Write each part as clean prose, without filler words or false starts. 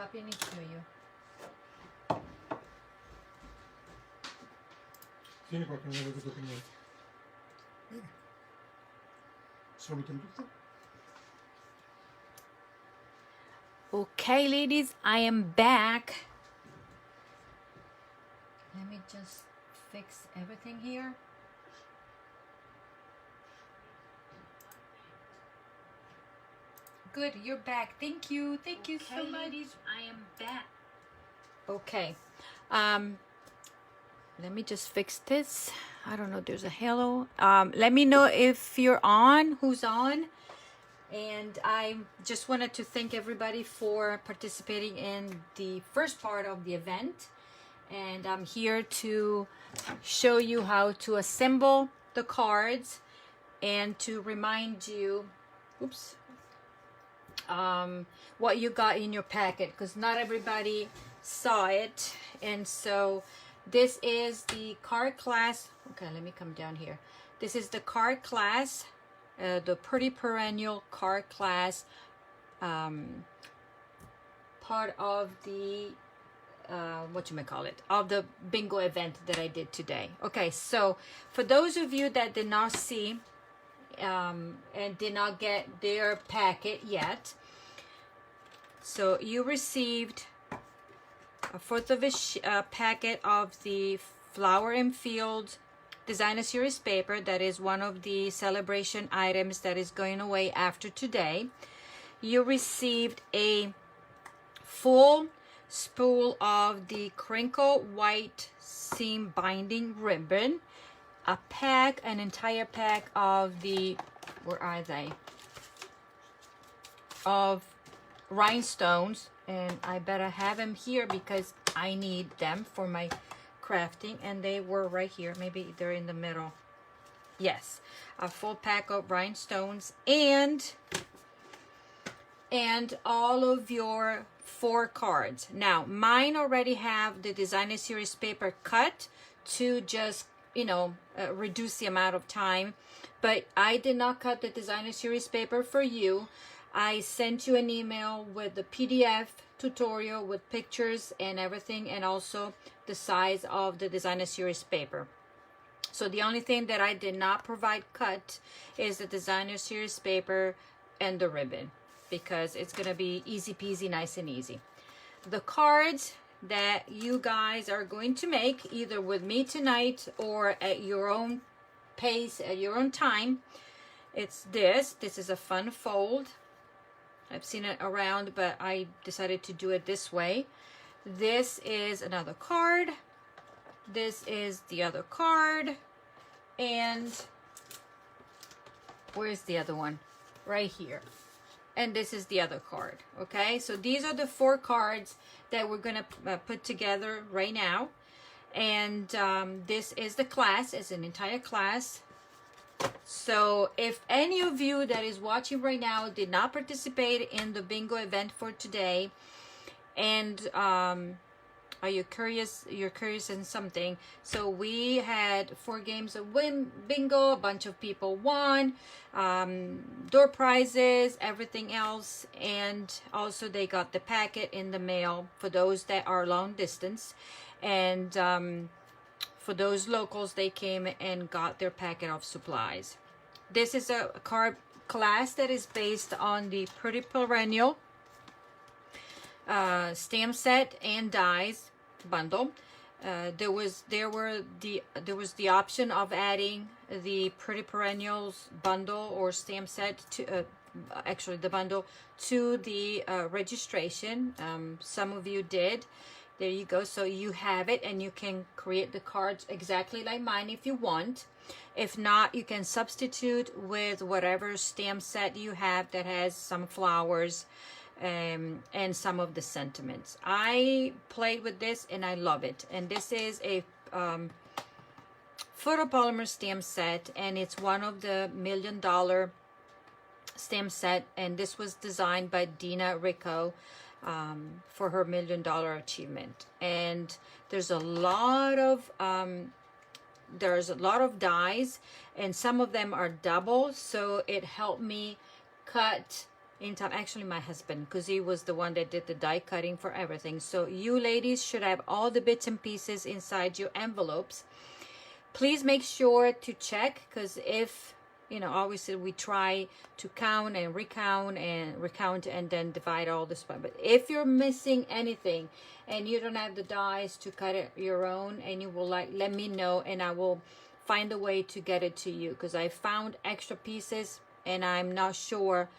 copy and show you. Tieni qua che non avevo detto niente. Bene. Solito tutto. Okay, ladies, I am back. Let me just fix everything here. Good, you're back. Thank you. Thank you so much. Ladies, I am back. Okay. Let me just fix this. I don't know, there's a halo. Let me know if you're on, who's on. And I just wanted to thank everybody for participating in the first part of the event. And I'm here to show you how to assemble the cards and to remind you, oops, what you got in your packet, because not everybody saw it. And so this is the card class. Okay, let me come down here. This is the card class, the Pretty Perennial card class, part of the of the bingo event that I did today. Okay, so for those of you that did not see and did not get their packet yet, so you received a fourth of a packet of the Flower and Field Designer Series paper. That is one of the celebration items that is going away after today. You received a full spool of the crinkle white seam binding ribbon, an entire pack of the, where are they, of rhinestones, and I better have them here because I need them for my crafting, and they were right here. Maybe they're in the middle. Yes, a full pack of rhinestones and all of your 4 cards. Now, mine already have the Designer Series paper cut to just, reduce the amount of time, but I did not cut the Designer Series paper for you. I sent you an email with the PDF tutorial with pictures and everything, and also the size of the Designer Series paper. So the only thing that I did not provide cut is the Designer Series paper and the ribbon, because it's gonna be easy peasy, nice and easy. The cards that you guys are going to make either with me tonight or at your own pace, at your own time, it's this is a fun fold. I've seen it around, but I decided to do it this way. This is another card. This is the other card. And where's the other one? Right here. And this is the other card. Okay, so these are the 4 cards that we're gonna put together right now. And this is the class. It's an entire class. So if any of you that is watching right now did not participate in the bingo event for today, and are you curious? You're curious in something. So we had 4 games of bingo. A bunch of people won, door prizes, everything else, and also they got the packet in the mail for those that are long distance, and for those locals, they came and got their packet of supplies. This is a card class that is based on the Pretty Perennial stamp set and dies bundle. There was the option of adding the Pretty Perennials bundle or stamp set to actually the bundle to the registration. Some of you did. There you go. So you have it, and you can create the cards exactly like mine if you want. If not, you can substitute with whatever stamp set you have that has some flowers and some of the sentiments. I played with this and I love it. And this is a photopolymer stamp set, and it's one of the $1 million stamp set, and this was designed by Dina Rico for her $1 million achievement. And there's a lot of dies, and some of them are double, so it helped me cut in time. Actually, my husband, because he was the one that did the die cutting for everything. So you ladies should have all the bits and pieces inside your envelopes. Please make sure to check, because if, you know, obviously we try to count and recount and then divide all this. But if you're missing anything and you don't have the dies to cut it your own, and you will let me know, and I will find a way to get it to you, because I found extra pieces and I'm not sure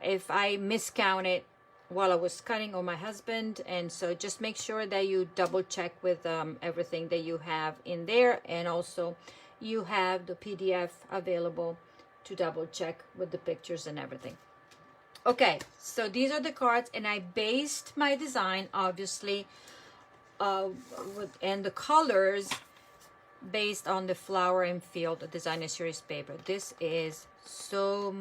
if I miscounted while I was cutting, or my husband. And so just make sure that you double check with everything that you have in there, and also you have the PDF available to double check with the pictures and everything. Okay, so these are the cards, and I based my design obviously and the colors based on the Flower and Field Designer Series paper. This is so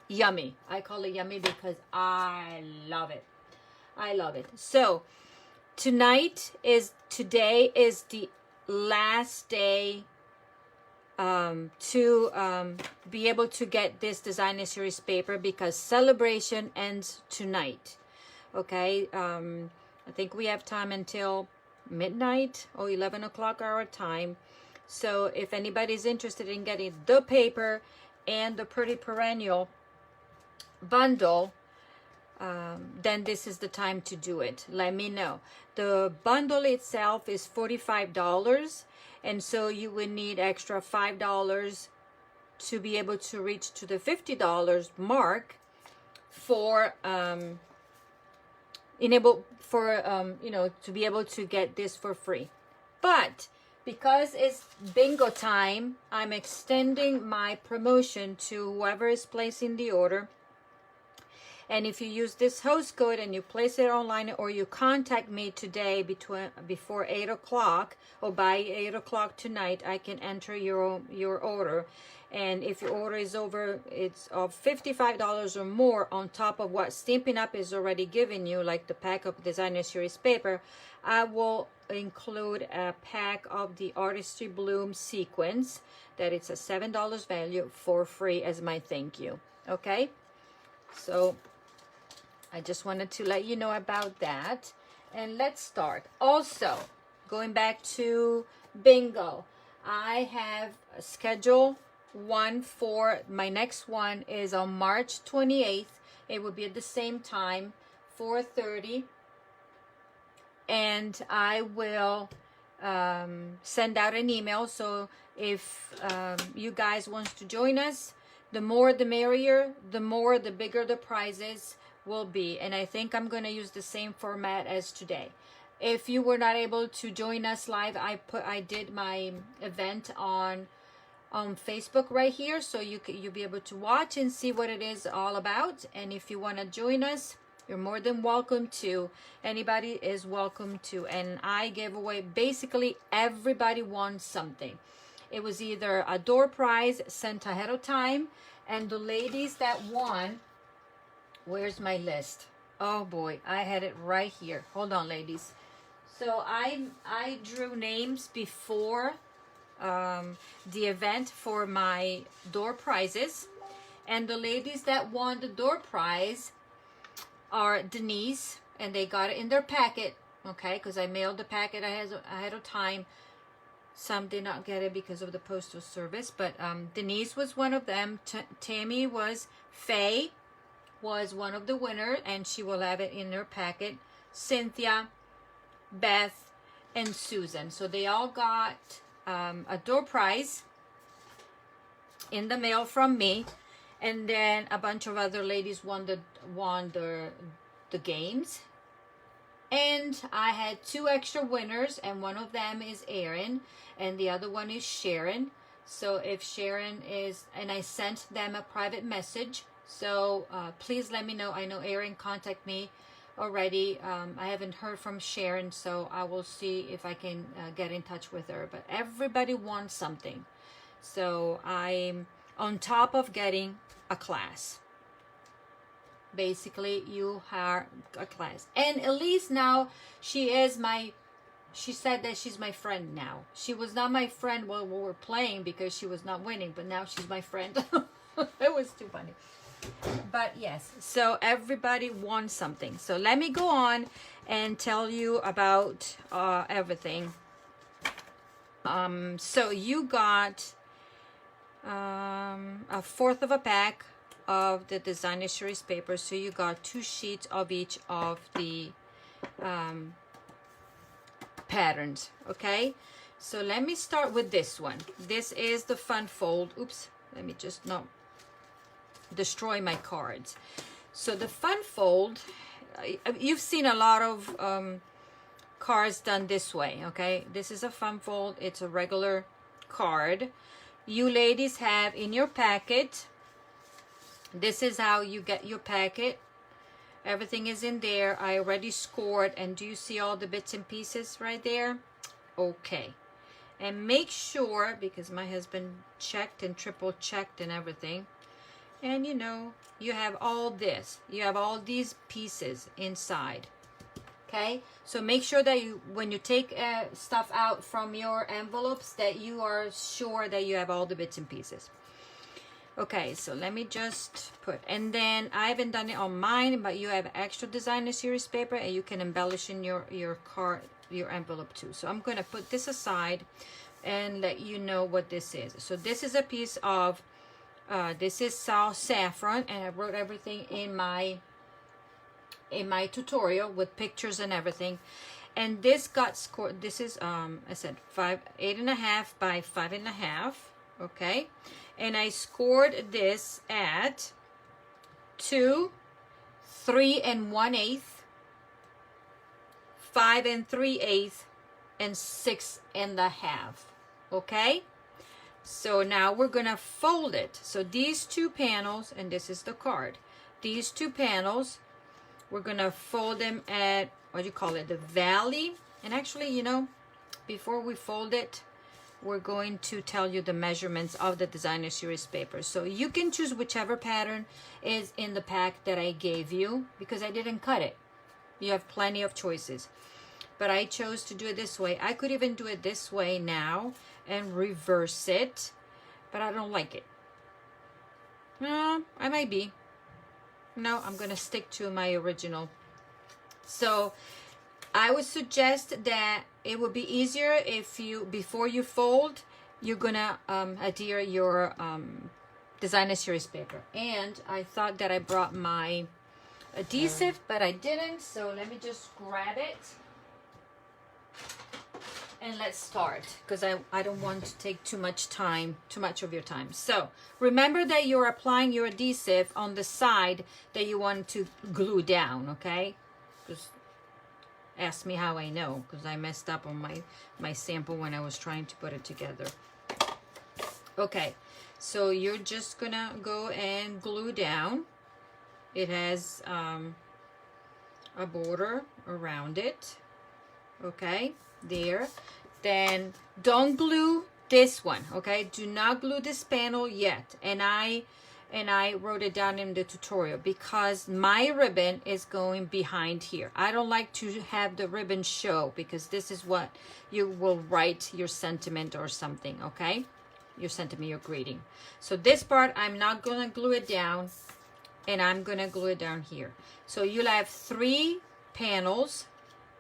yummy. I call it yummy because I love it. I love it. So today is the last day to be able to get this Designer Series paper, because celebration ends tonight. Okay, I think we have time until midnight or 11 o'clock our time. So if anybody's interested in getting the paper and the Pretty Perennial bundle, then this is the time to do it. Let me know. The bundle itself is $45, and so you would need extra $5 to be able to reach to the $50 mark for you know, to be able to get this for free. But because it's bingo time, I'm extending my promotion to whoever is placing the order. And if you use this host code and you place it online, or you contact me today before 8 o'clock or by 8 o'clock tonight, I can enter your order. And if your order is over, it's of $55 or more on top of what Stampin' Up! Is already giving you, like the pack of Designer Series paper, I will include a pack of the Artistry Bloom sequins that it's a $7 value for free as my thank you. Okay, so I just wanted to let you know about that. And let's start. Also, going back to bingo, I have a schedule one for my next one is on March 28th. It will be at the same time, 4:30, and I will send out an email. So if you guys want to join us, the more the merrier, the bigger the prizes will be. And I think I'm going to use the same format as today. If you were not able to join us live, I did my event on Facebook right here, so you'll be able to watch and see what it is all about. And if you want to join us, you're more than welcome to. Anybody is welcome to. And I gave away, basically everybody won something. It was either a door prize sent ahead of time, and the ladies that won, where's my list? Oh boy, I had it right here. Hold on, ladies. So I drew names before the event for my door prizes, and the ladies that won the door prize are Denise, and they got it in their packet, okay, because I mailed the packet ahead of time. Some did not get it because of the postal service, but Denise was one of them. Tammy was, Faye was one of the winners, and she will have it in her packet. Cynthia, Beth, and Susan. So they all got a door prize in the mail from me, and then a bunch of other ladies won the games. And I had 2 extra winners, and one of them is Erin, and the other one is Sharon. So if Sharon is, and I sent them a private message, so please let me know. I know Erin contacted me already. I haven't heard from Sharon, so I will see if I can get in touch with her. But everybody wants something, so I'm on top of getting a class. Basically, you have a class. And Elise now, she said that she's my friend now. She was not my friend while we were playing because she was not winning, but now she's my friend. It was too funny. But yes, so everybody wants something. So let me go on and tell you about everything. So you got a fourth of a pack of the designer series paper. So you got 2 sheets of each of the patterns. Okay, so let me start with this one. This is the fun fold. Oops, let me just not destroy my cards. So the fun fold, you've seen a lot of cards done this way. Okay, this is a fun fold. It's a regular card. You ladies have in your packet, this is how you get your packet. Everything is in there. I already scored, and do you see all the bits and pieces right there? Okay, and make sure, because my husband checked and triple checked and everything, and you know, you have all this, you have all these pieces inside. Okay, so make sure that you, when you take stuff out from your envelopes, that you are sure that you have all the bits and pieces. Okay, so let me just put, and then I haven't done it on mine, but you have extra designer series paper, and you can embellish in your card, your envelope too. So I'm going to put this aside and let you know what this is. So this is a piece of this is saffron, and I wrote everything in my tutorial with pictures and everything. And this got scored. This is I said 8.5 by 5.5. Okay, and I scored this at 2, 3 1/8, 5 3/8, and 6 1/2. Okay, so now we're gonna fold it. So these 2 panels, and this is the card, these 2 panels, we're gonna fold them at, what do you call it, the valley. And actually, you know, before we fold it, we're going to tell you the measurements of the designer series paper. So you can choose whichever pattern is in the pack that I gave you, because I didn't cut it. You have plenty of choices, but I chose to do it this way. I could even do it this way now and reverse it, but I don't like it. I might be. No, I'm gonna stick to my original. So I would suggest that it would be easier if you, before you fold, you're gonna adhere your designer series paper. And I thought that I brought my adhesive, but I didn't. So let me just grab it and let's start, because I don't want to take too much of your time. So remember that you're applying your adhesive on the side that you want to glue down. Okay, just ask me how I know, because I messed up on my sample when I was trying to put it together. Okay, so you're just gonna go and glue down. It has a border around it. Okay, there. Then don't glue this one. Okay, do not glue this panel yet. And I wrote it down in the tutorial because my ribbon is going behind here. I don't like to have the ribbon show, because this is what you will write your sentiment or something. Okay, your sentiment, your greeting. So this part, I'm not gonna glue it down, and I'm gonna glue it down here. So you'll have 3 panels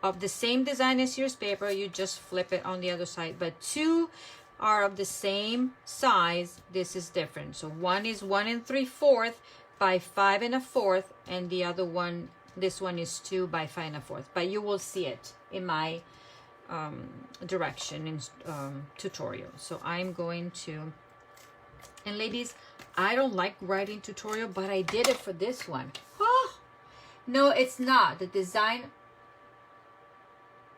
of the same designer series paper. You just flip it on the other side, but 2 are of the same size. This is different. So one is 1 3/4 by 5 1/4, and the other one, this one is 2 by 5 1/4. But you will see it in my direction in tutorial. So I'm going to, and ladies, I don't like writing tutorial, but I did it for this one. Oh no, it's not the design.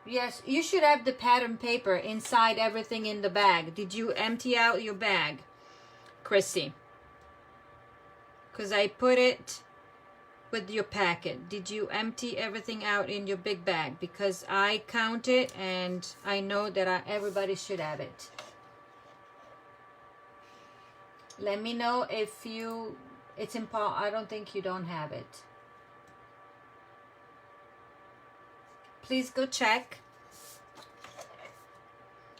Yes, you should have the pattern paper inside everything in the bag. Did you empty out your bag, Chrissy? Because I put it with your packet. Did you empty everything out in your big bag? Because I count it, and I know that everybody should have it. Let me know if it's impossible. I don't think you don't have it. Please go check.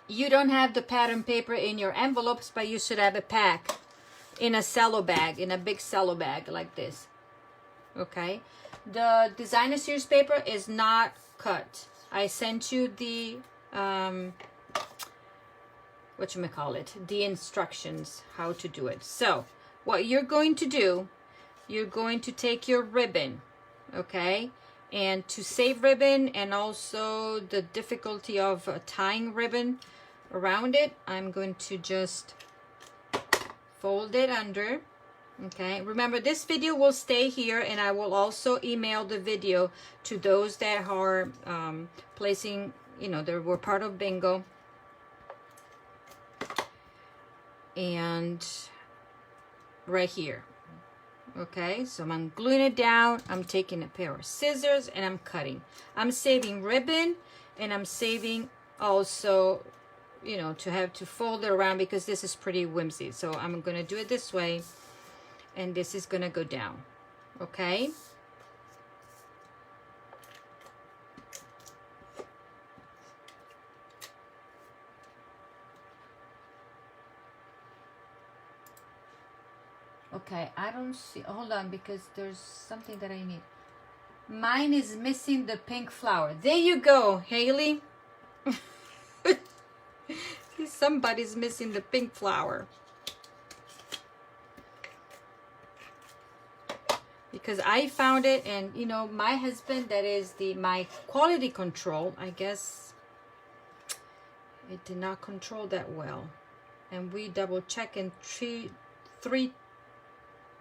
You don't have the pattern paper in your envelopes, but you should have a pack in a cello bag, in a big cello bag like this. Okay, the designer series paper is not cut. I sent you the the instructions how to do it. So what you're going to do, you're going to take your ribbon, okay, and to save ribbon and also the difficulty of tying ribbon around it, I'm going to just fold it under. Okay, remember this video will stay here, and I will also email the video to those that are placing, you know, they were part of bingo. And right here. Okay, so I'm gluing it down, I'm taking a pair of scissors and I'm cutting. I'm saving ribbon, and I'm saving also, you know, to have to fold it around because this is pretty whimsy. So I'm gonna do it this way, and this is gonna go down. Okay, okay, I don't see, hold on, because there's something that I need. Mine is missing the pink flower. There you go, Haley. Somebody's missing the pink flower. Because I found it, and you know, my husband, that is my quality control, I guess it did not control that well. And we double checked and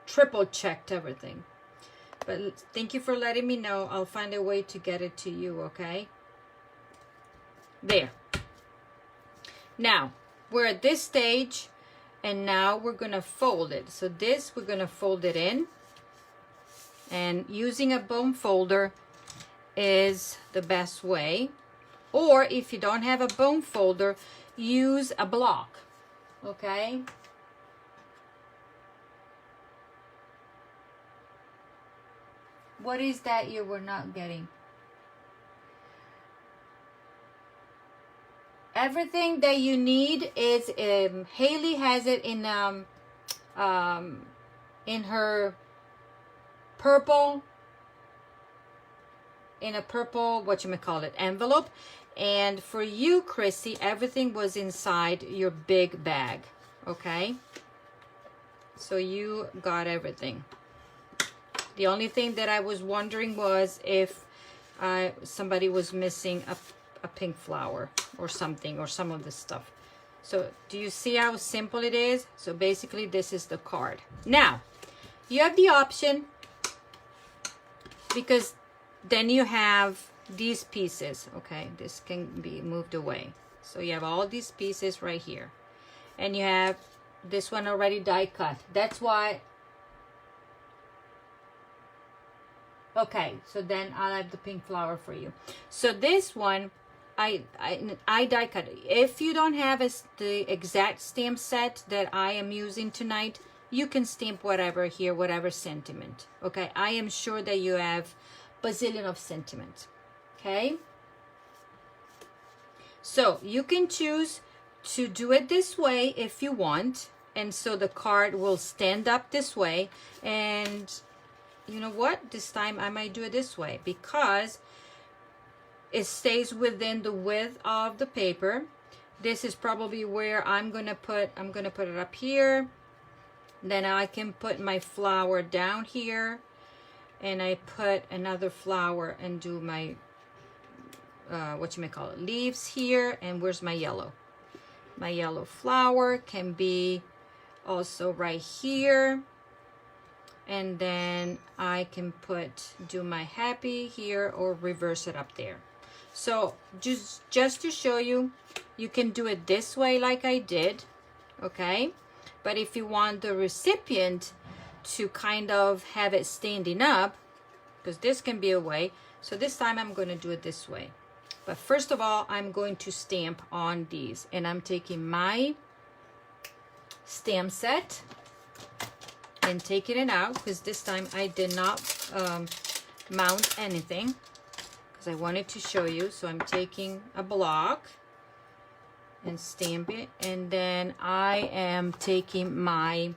triple checked everything. But thank you for letting me know. I'll find a way to get it to you, okay? There. Now, we're at this stage, and now we're gonna fold it. So this, we're gonna fold it in. And using a bone folder is the best way. Or if you don't have a bone folder, use a block, okay? What is that you were not getting? Everything that you need is, Haley has it in her purple, in a purple, envelope. And for you, Chrissy, everything was inside your big bag, okay? So you got everything. The only thing that I was wondering was if somebody was missing a pink flower or something, or some of this stuff. So do you see how simple it is? So basically this is the card. Now, you have the option, because then you have these pieces, okay? This can be moved away. So you have all these pieces right here. And you have this one already die cut. That's why. Okay, so then I'll have the pink flower for you. So this one, I die cut. If you don't have the exact stamp set that I am using tonight, you can stamp whatever here, whatever sentiment. Okay, I am sure that you have bazillion of sentiment. Okay, so you can choose to do it this way if you want, and so the card will stand up this way. And you know what, this time I might do it this way because it stays within the width of the paper. This is probably where I'm gonna put it up here. Then I can put my flower down here, and I put another flower and do my leaves here. And where's my yellow? My yellow flower can be also right here. And then I can do my happy here or reverse it up there. So just to show you, you can do it this way like I did, okay? But if you want the recipient to kind of have it standing up, because this can be a way, so this time I'm going to do it this way. But first of all, I'm going to stamp on these, and I'm taking my stamp set and taking it out, because this time I did not mount anything because I wanted to show you. So I'm taking a block and stamp it, and then I am taking my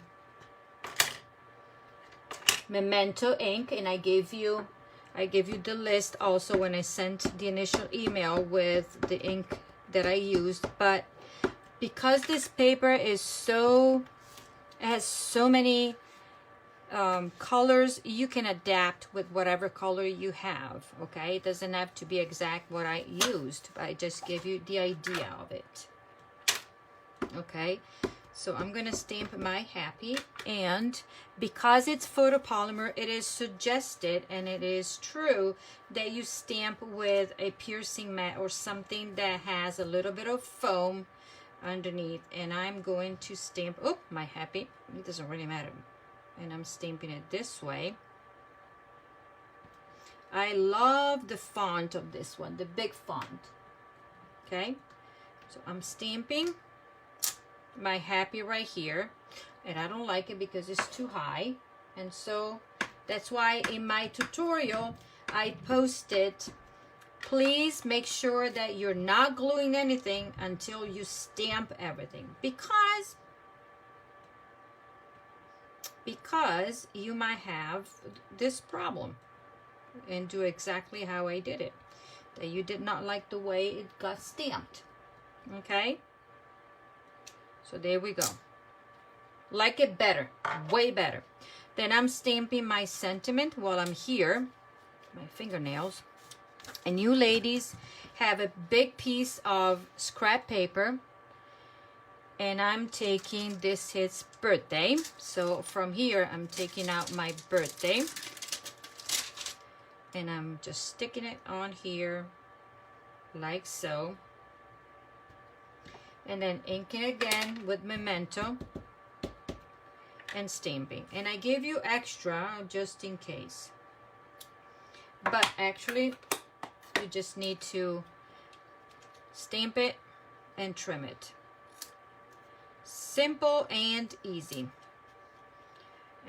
Memento ink, and I gave you the list also when I sent the initial email with the ink that I used. But because this paper is has so many colors, you can adapt with whatever color you have. Okay, it doesn't have to be exact what I used, but I just gave you the idea of it. Okay, so I'm gonna stamp my happy, and because it's photopolymer, it is suggested, and it is true, that you stamp with a piercing mat or something that has a little bit of foam underneath. And I'm going to stamp, oh, my happy, it doesn't really matter, and I'm stamping it this way. I love the font of this one, the big font. Okay, so I'm stamping my happy right here, and I don't like it because it's too high, and so that's why in my tutorial I posted, please make sure that you're not gluing anything until you stamp everything, because you might have this problem and do exactly how I did it, that you did not like the way it got stamped. Okay, so there we go. Like it better, way better. Then I'm stamping my sentiment while I'm here, my fingernails. And you ladies have a big piece of scrap paper, and I'm taking this, his birthday. So from here, I'm taking out my birthday, and I'm just sticking it on here like so. And then inking again with Memento and stamping. And I gave you extra just in case, but actually you just need to stamp it and trim it. Simple and easy.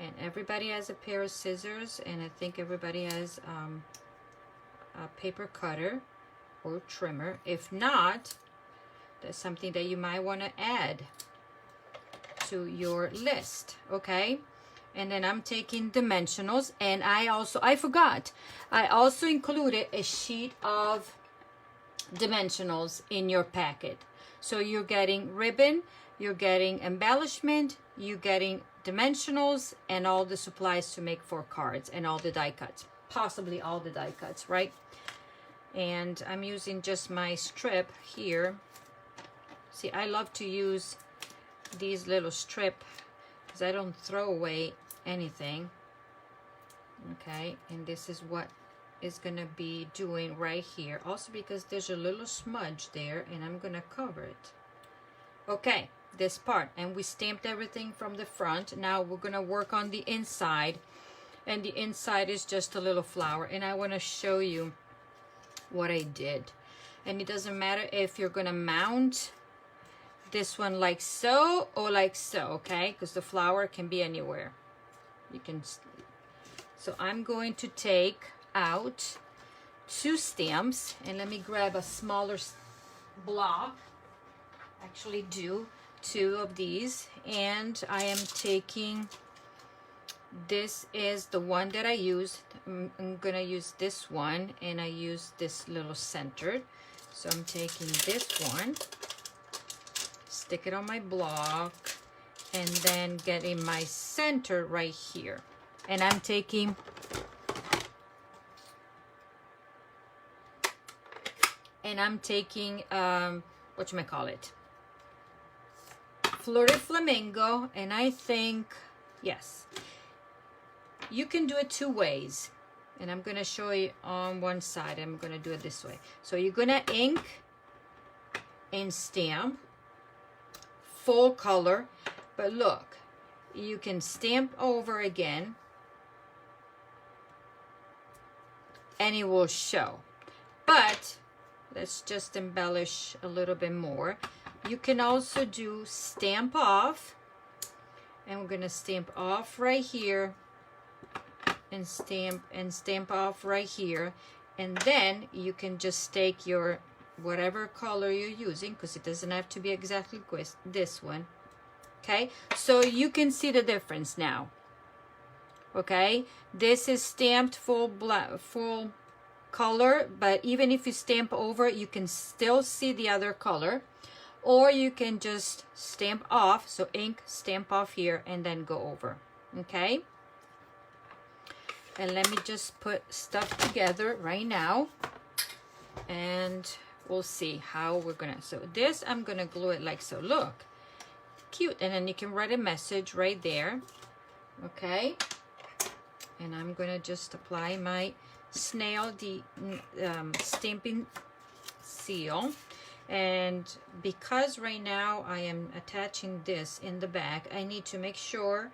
And everybody has a pair of scissors, and I think everybody has a paper cutter or trimmer. If not, that's something that you might want to add to your list. Okay, and then I'm taking dimensionals, and I forgot, I also included a sheet of dimensionals in your packet. So you're getting ribbon, you're getting embellishment, you're getting dimensionals, and all the supplies to make 4 cards, and all the die cuts, possibly all the die cuts, right? And I'm using just my strip here. See, I love to use these little strip because I don't throw away anything. Okay, and this is what is gonna be doing right here, also because there's a little smudge there, and I'm gonna cover it. Okay, this part, and we stamped everything from the front. Now we're gonna work on the inside, and the inside is just a little flower, and I want to show you what I did. And it doesn't matter if you're gonna mount this one like so or like so, okay, because the flower can be anywhere. You can, so I'm going to take out 2 stamps, and let me grab a smaller block, actually do 2 of these, and I am taking, this is the one that I used. I'm gonna use this one, and I use this little centered, so I'm taking this one, stick it on my block, and then getting my center right here. And I'm taking whatchamacallit, Fleur de Flamingo, and I think, yes, you can do it 2 ways, and I'm gonna show you on one side. I'm gonna do it this way. So you're gonna ink and stamp full color, but look, you can stamp over again and it will show. But let's just embellish a little bit more. You can also do stamp off, and we're gonna stamp off right here, and stamp off right here, and then you can just take your whatever color you're using, because it doesn't have to be exactly this one. Okay, so you can see the difference now. Okay, this is stamped full color, but even if you stamp over it, you can still see the other color, or you can just stamp off. So ink, stamp off here, and then go over. Okay, and let me just put stuff together right now, and we'll see how we're gonna. So this, I'm gonna glue it like so. Look, cute. And then you can write a message right there. Okay, and I'm gonna just apply my snail, the stamping seal. And because right now I am attaching this in the back, I need to make sure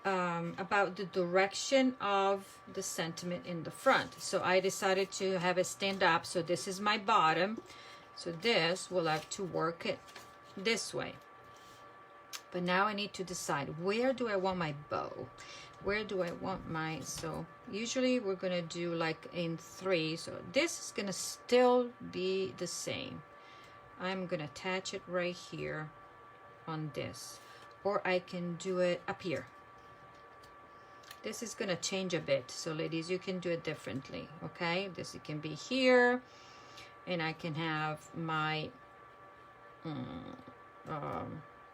about the direction of the sentiment in the front. So I decided to have it stand up. So this is my bottom, so this will have to work it this way. But now I need to decide, where do I want my bow? Where do I want my, so usually we're gonna do like in 3. So this is gonna still be the same. I'm gonna attach it right here on this, or I can do it up here. This is gonna change a bit. So ladies, you can do it differently. Okay, this, it can be here, and I can have my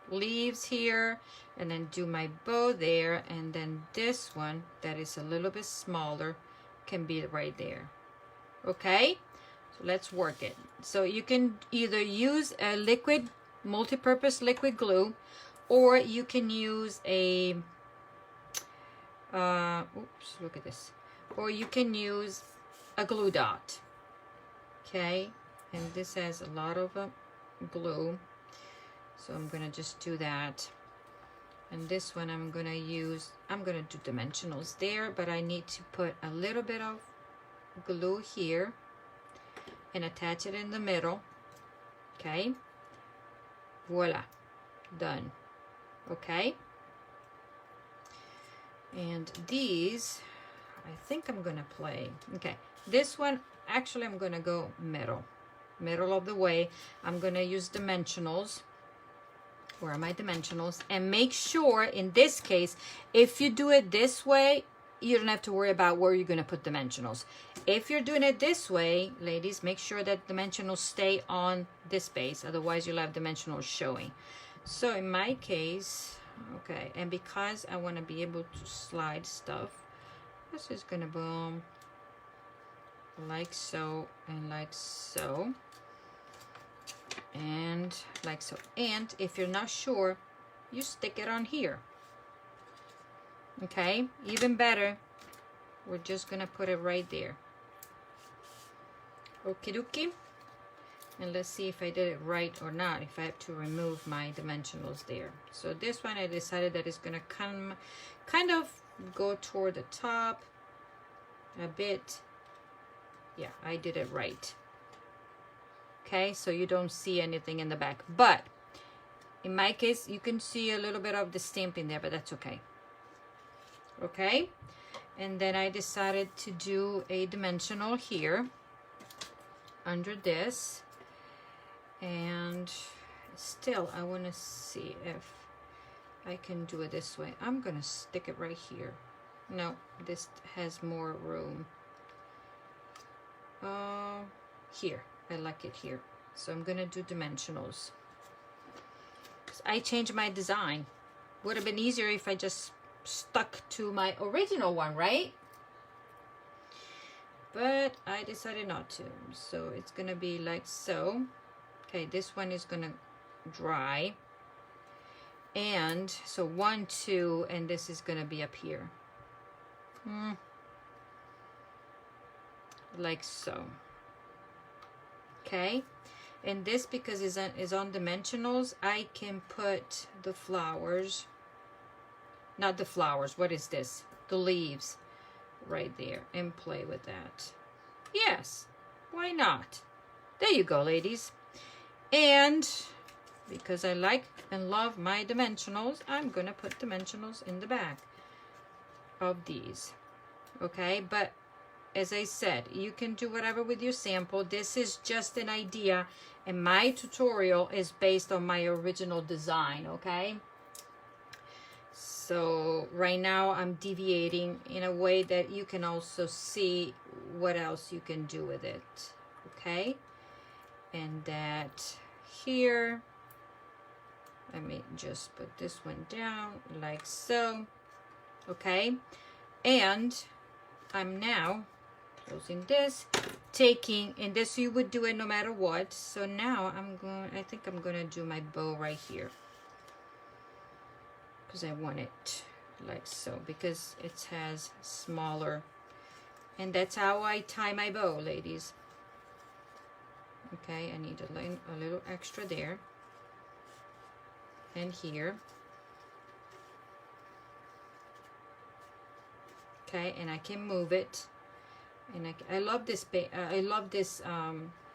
leaves here, and then do my bow there, and then this one that is a little bit smaller can be right there. Okay, so let's work it. So you can either use a liquid, multi-purpose liquid glue, or you can use a oops, look at this, or you can use a glue dot. Okay, and this has a lot of glue, so I'm gonna just do that. And this one I'm gonna use, I'm gonna do dimensionals there, but I need to put a little bit of glue here and attach it in the middle. Okay, voila, done. Okay, and these, I think I'm gonna play. Okay, this one, actually I'm gonna go middle of the way. I'm gonna use dimensionals. Where are my dimensionals? And make sure, in this case, if you do it this way, you don't have to worry about where you're gonna put dimensionals. If you're doing it this way, ladies, make sure that dimensionals stay on this base, otherwise you'll have dimensionals showing. So in my case, okay, and because I wanna be able to slide stuff, this is gonna boom, like so, and like so, and like so. And if you're not sure, you stick it on here. Okay, even better, we're just gonna put it right there. Okie dokie. And let's see if I did it right or not, if I have to remove my dimensionals there. So this one, I decided that it's gonna come kind of go toward the top a bit. Yeah, I did it right. Okay, so you don't see anything in the back, but in my case you can see a little bit of the stamping there, but that's okay. Okay, and then I decided to do a dimensional here under this, and still I want to see if I can do it this way. I'm gonna stick it right here. No, this has more room. Here, I like it here, so I'm gonna do dimensionals. I changed my design. Would have been easier if I just stuck to my original one, right? But I decided not to, so it's gonna be like so. Okay, this one is gonna dry, and so 1, 2, and this is gonna be up here, like so. Okay, and this, because is on dimensionals, I can put the flowers, not the flowers, what is this, the leaves right there, and play with that. Yes, why not? There you go, ladies. And because I like and love my dimensionals, I'm gonna put dimensionals in the back of these. Okay, but as I said, you can do whatever with your sample. This is just an idea, and my tutorial is based on my original design. Okay, So right now I'm deviating in a way that you can also see what else you can do with it. Okay, and that here, let me just put this one down like so. Okay, and I'm now closing this, taking, and this you would do it no matter what. So now I think I'm gonna do my bow right here, because I want it like so, because it has smaller, and that's how I tie my bow, ladies. Okay, I need a little extra there and here. Okay, and I can move it, and I love this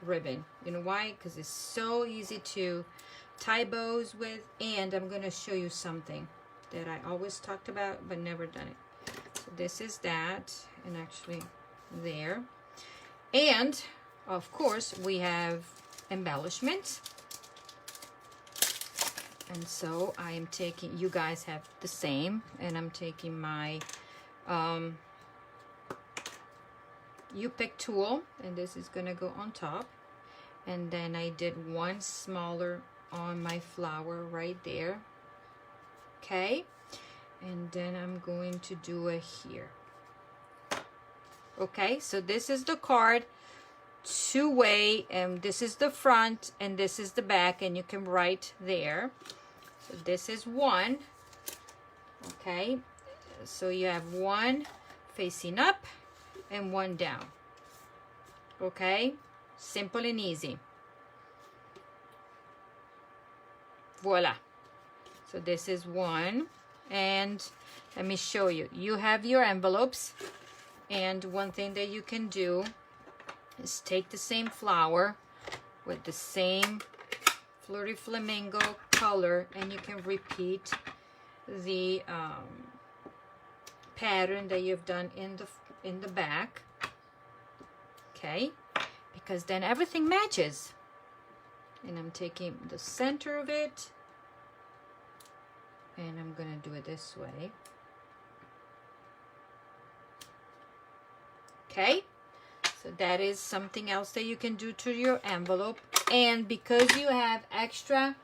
ribbon. You know why? Because it's so easy to tie bows with. And I'm going to show you something that I always talked about but never done it. So this is that, and actually there. And of course we have embellishments, and so I am taking, you guys have the same, and I'm taking my you pick tool, and this is gonna go on top, and then I did one smaller on my flower right there. Okay, and then I'm going to do it here. Okay, so this is the card, two-way, and this is the front and this is the back, and you can write there. So this is one. Okay, so you have one facing up and one down. Okay, simple and easy. Voila. So this is one, and let me show you. You have your envelopes, and one thing that you can do is take the same flower with the same flirty flamingo color, and you can repeat the pattern that you've done in the back. Okay, because then everything matches. And I'm taking the center of it, and I'm gonna do it this way. Okay, so that is something else that you can do to your envelope. And because you have extra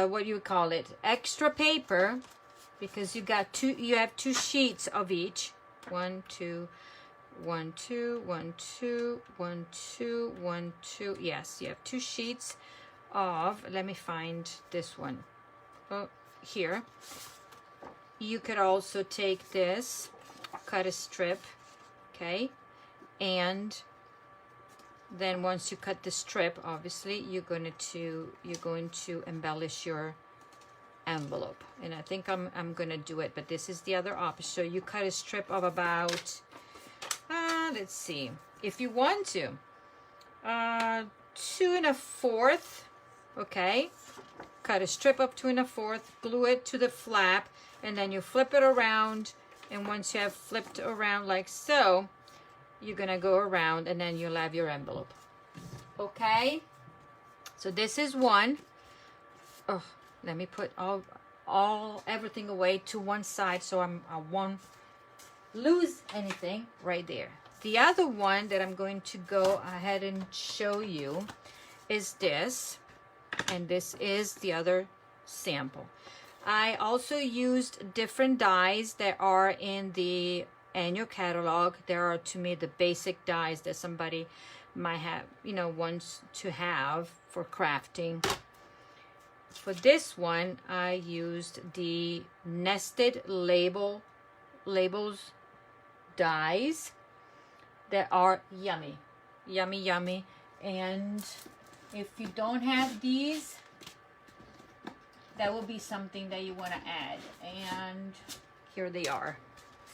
what do you call it, extra paper, because you have two sheets of each. 1 2 1 2 1 2 1 2 1 2. Yes, you have two sheets of, let me find this one. Oh, here. You could also take this, cut a strip, okay, and then once you cut the strip, obviously you're going to embellish your envelope. And I think I'm going to do it, but this is the other option. So you cut a strip of about let's see, if you want to 2 1/4, okay, cut a strip of 2 1/4, glue it to the flap, and then you flip it around, and once you have flipped around like so, you're gonna go around, and then you'll have your envelope. Okay, so this is one. Oh, let me put everything away to one side so I won't lose anything right there. The other one that I'm going to go ahead and show you is this, and this is the other sample. I also used different dies that are in the annual catalog. There are, to me, the basic dies that somebody might have, wants to have for crafting. For this one, I used the nested labels dies that are yummy. And if you don't have these, that will be something that you want to add. And here they are.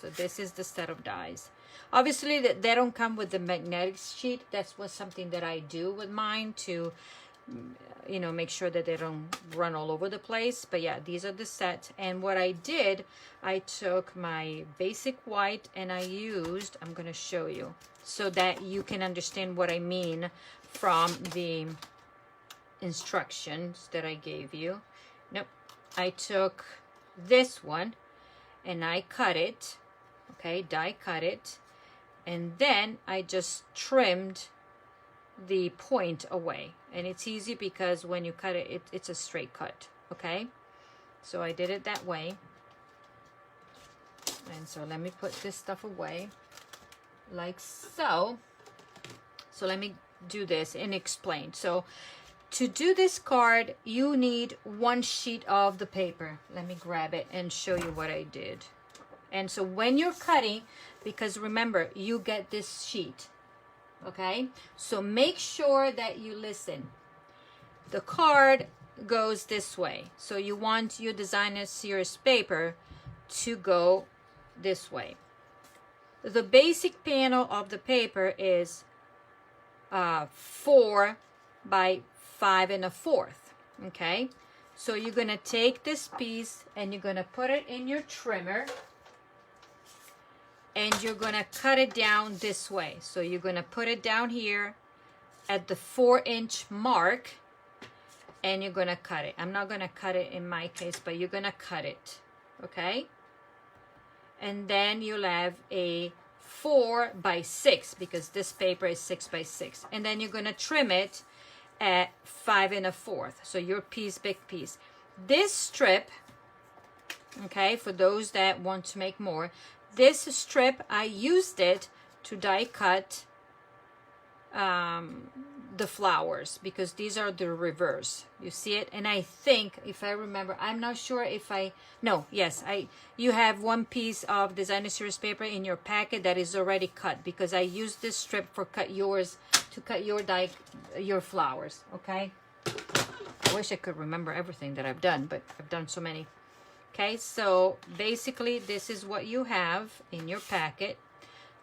So this is the set of dies. Obviously, they don't come with the magnetic sheet. That's something that I do with mine to, make sure that they don't run all over the place. But yeah, these are the set. And what I did, I took my basic white and I used, I'm going to show you so that you can understand what I mean from the instructions that I gave you. Nope. I took this one and I cut it, okay, die cut it, and then I just trimmed the point away. And it's easy because when you cut it, it's a straight cut, okay? So I did it that way. And so let me put this stuff away like so. So let me do this and explain. So to do this card, you need one sheet of the paper. Let me grab it and show you what I did. And so when you're cutting, because remember, you get this sheet, okay? So make sure that you listen. The card goes this way. So you want your designer series paper to go this way. The basic panel of the paper is 4 by 5 1/4. Okay, so you're gonna take this piece and you're gonna put it in your trimmer and you're gonna cut it down this way. So you're gonna put it down here at the 4-inch mark and you're gonna cut it. I'm not gonna cut it in my case, but you're gonna cut it, okay? And then you'll have a 4 by 6 because this paper is 6 by 6. And then you're gonna trim it at 5 1/4. So your piece, big piece. This strip, okay, for those that want to make more, this strip, I used it to die cut the flowers because these are the reverse. You see it? And I think, if I remember, I'm not sure if you have one piece of designer series paper in your packet that is already cut because I used this strip for to cut your flowers, okay? I wish I could remember everything that I've done, but I've done so many. Okay, so basically this is what you have in your packet.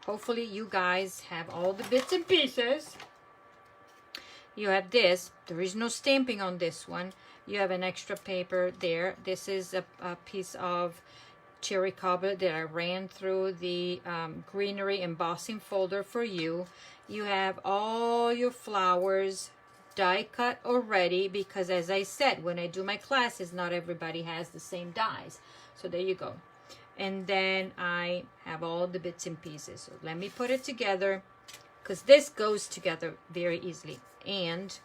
Hopefully you guys have all the bits and pieces. You have this. There is no stamping on this one. You have an extra paper there. This is a piece of cherry cobbler that I ran through the greenery embossing folder for you. You have all your flowers die cut already because, as I said, when I do my classes, not everybody has the same dies. So there you go. And then I have all the bits and pieces. So let me put it together because this goes together very easily. And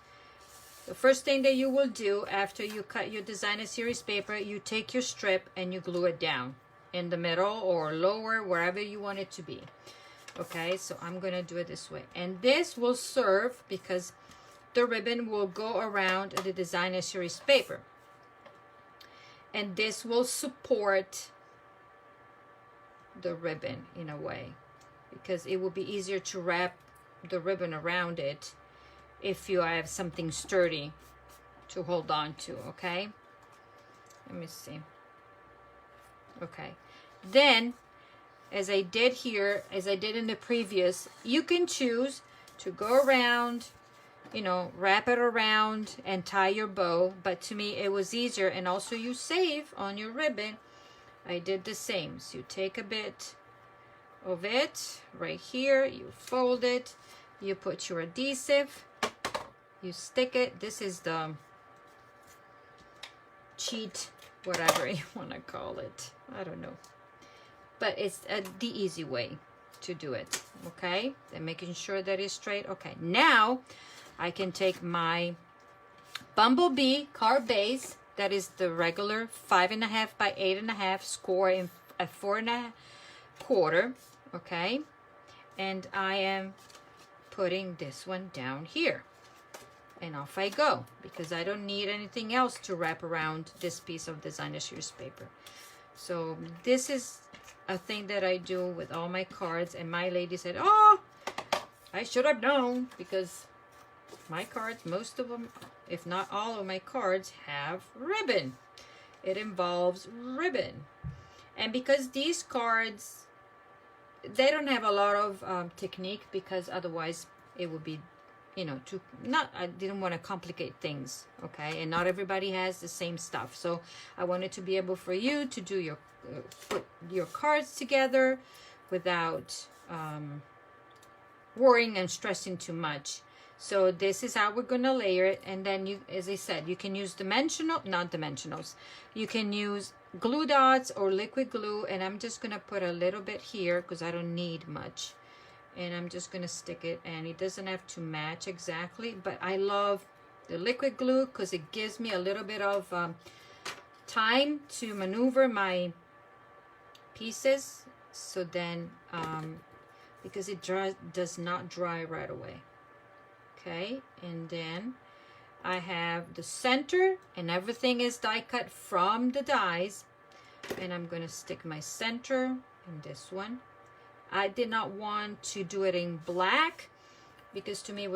the first thing that you will do after you cut your designer series paper, you take your strip and you glue it down in the middle or lower, wherever you want it to be. Okay, so I'm gonna do it this way. And this will serve because the ribbon will go around the designer series paper. And this will support the ribbon in a way because it will be easier to wrap the ribbon around it if you have something sturdy to hold on to, okay? Let me see. Okay. Then, as I did here, as I did in the previous, you can choose to go around, you know, wrap it around and tie your bow. But to me, it was easier. And also you save on your ribbon. I did the same. So you take a bit of it right here. You fold it. You put your adhesive. You stick it. This is the cheat, whatever you want to call it. I don't know. But it's the easy way to do it. Okay? And making sure that it's straight. Okay. Now, I can take my Bumblebee card base. That is the regular 5.5 by 8.5 score in a 4 1/4. Okay? And I am putting this one down here. And off I go, because I don't need anything else to wrap around this piece of designer series paper. So this is a thing that I do with all my cards, and my lady said, oh, I should have known, because my cards, most of them, if not all of my cards, have ribbon. It involves ribbon. And because these cards, they don't have a lot of technique, because otherwise it would be, you know, I didn't want to complicate things, okay? And not everybody has the same stuff. So I wanted to be able for you to do your, put your cards together without worrying and stressing too much. So this is how we're gonna layer it. And then you, as I said, you can use not dimensionals. You can use glue dots or liquid glue, and I'm just gonna put a little bit here because I don't need much. And I'm just gonna stick it, and it doesn't have to match exactly, but I love the liquid glue because it gives me a little bit of time to maneuver my pieces. So then because it does not dry right away. Okay, and then I have the center, and everything is die cut from the dies, and I'm gonna stick my center in this one. I did not want to do it in black because to me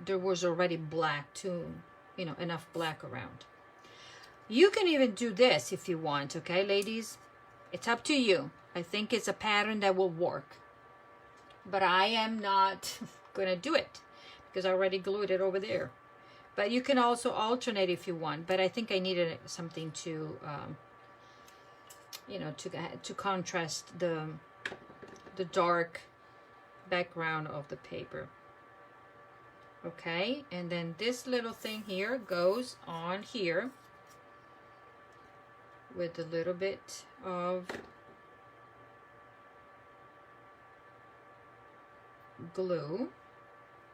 there was already black, too, you know, enough black around. You can even do this if you want, okay, ladies? It's up to you. I think it's a pattern that will work, but I am not gonna do it because I already glued it over there. But you can also alternate if you want, but I think I needed something to you know, to contrast the dark background of the paper. Okay, and then this little thing here goes on here with a little bit of glue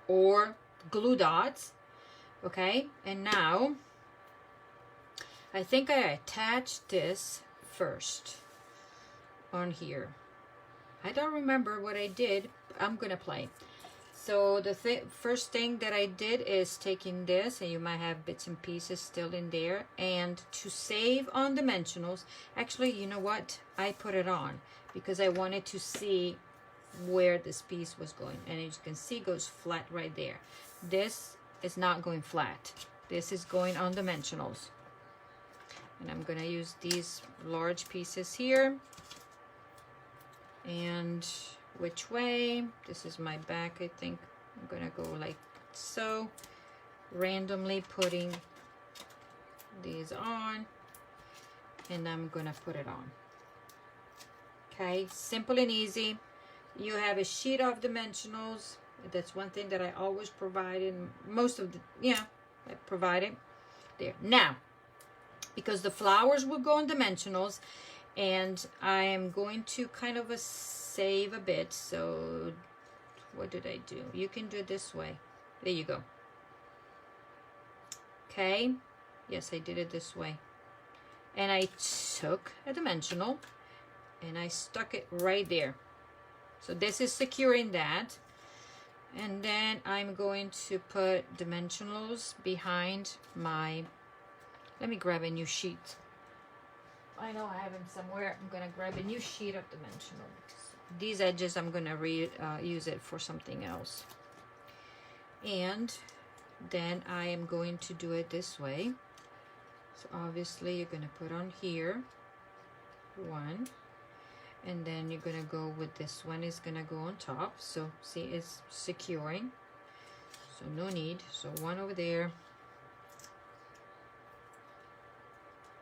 or glue dots. Okay, and now I think I attached this first on here. I don't remember what I did. I'm gonna play. So the first thing that I did is taking this, and you might have bits and pieces still in there, and to save on dimensionals, actually, you know what? I put it on because I wanted to see where this piece was going, and as you can see, it goes flat right there. This is not going flat. This is going on dimensionals, and I'm gonna use these large pieces here. And which way? This is my back, I think. I'm gonna go like so, randomly putting these on, and I'm gonna put it on. Okay, simple and easy. You have a sheet of dimensionals. That's one thing that I always provide in most of the, I provide it there. Now, because the flowers will go on dimensionals, and I am going to kind of save a bit. So what did I do? You can do it this way. There you go. Okay. Yes, I did it this way. And I took a dimensional and I stuck it right there. So this is securing that. And then I'm going to put dimensionals behind my, let me grab a new sheet. I know I have them somewhere. I'm gonna grab a new sheet of dimensionals. These edges, I'm gonna use it for something else. And then I am going to do it this way. So obviously you're gonna put on here one, and then you're gonna go with this one is gonna go on top. So see, it's securing, so no need. So one over there.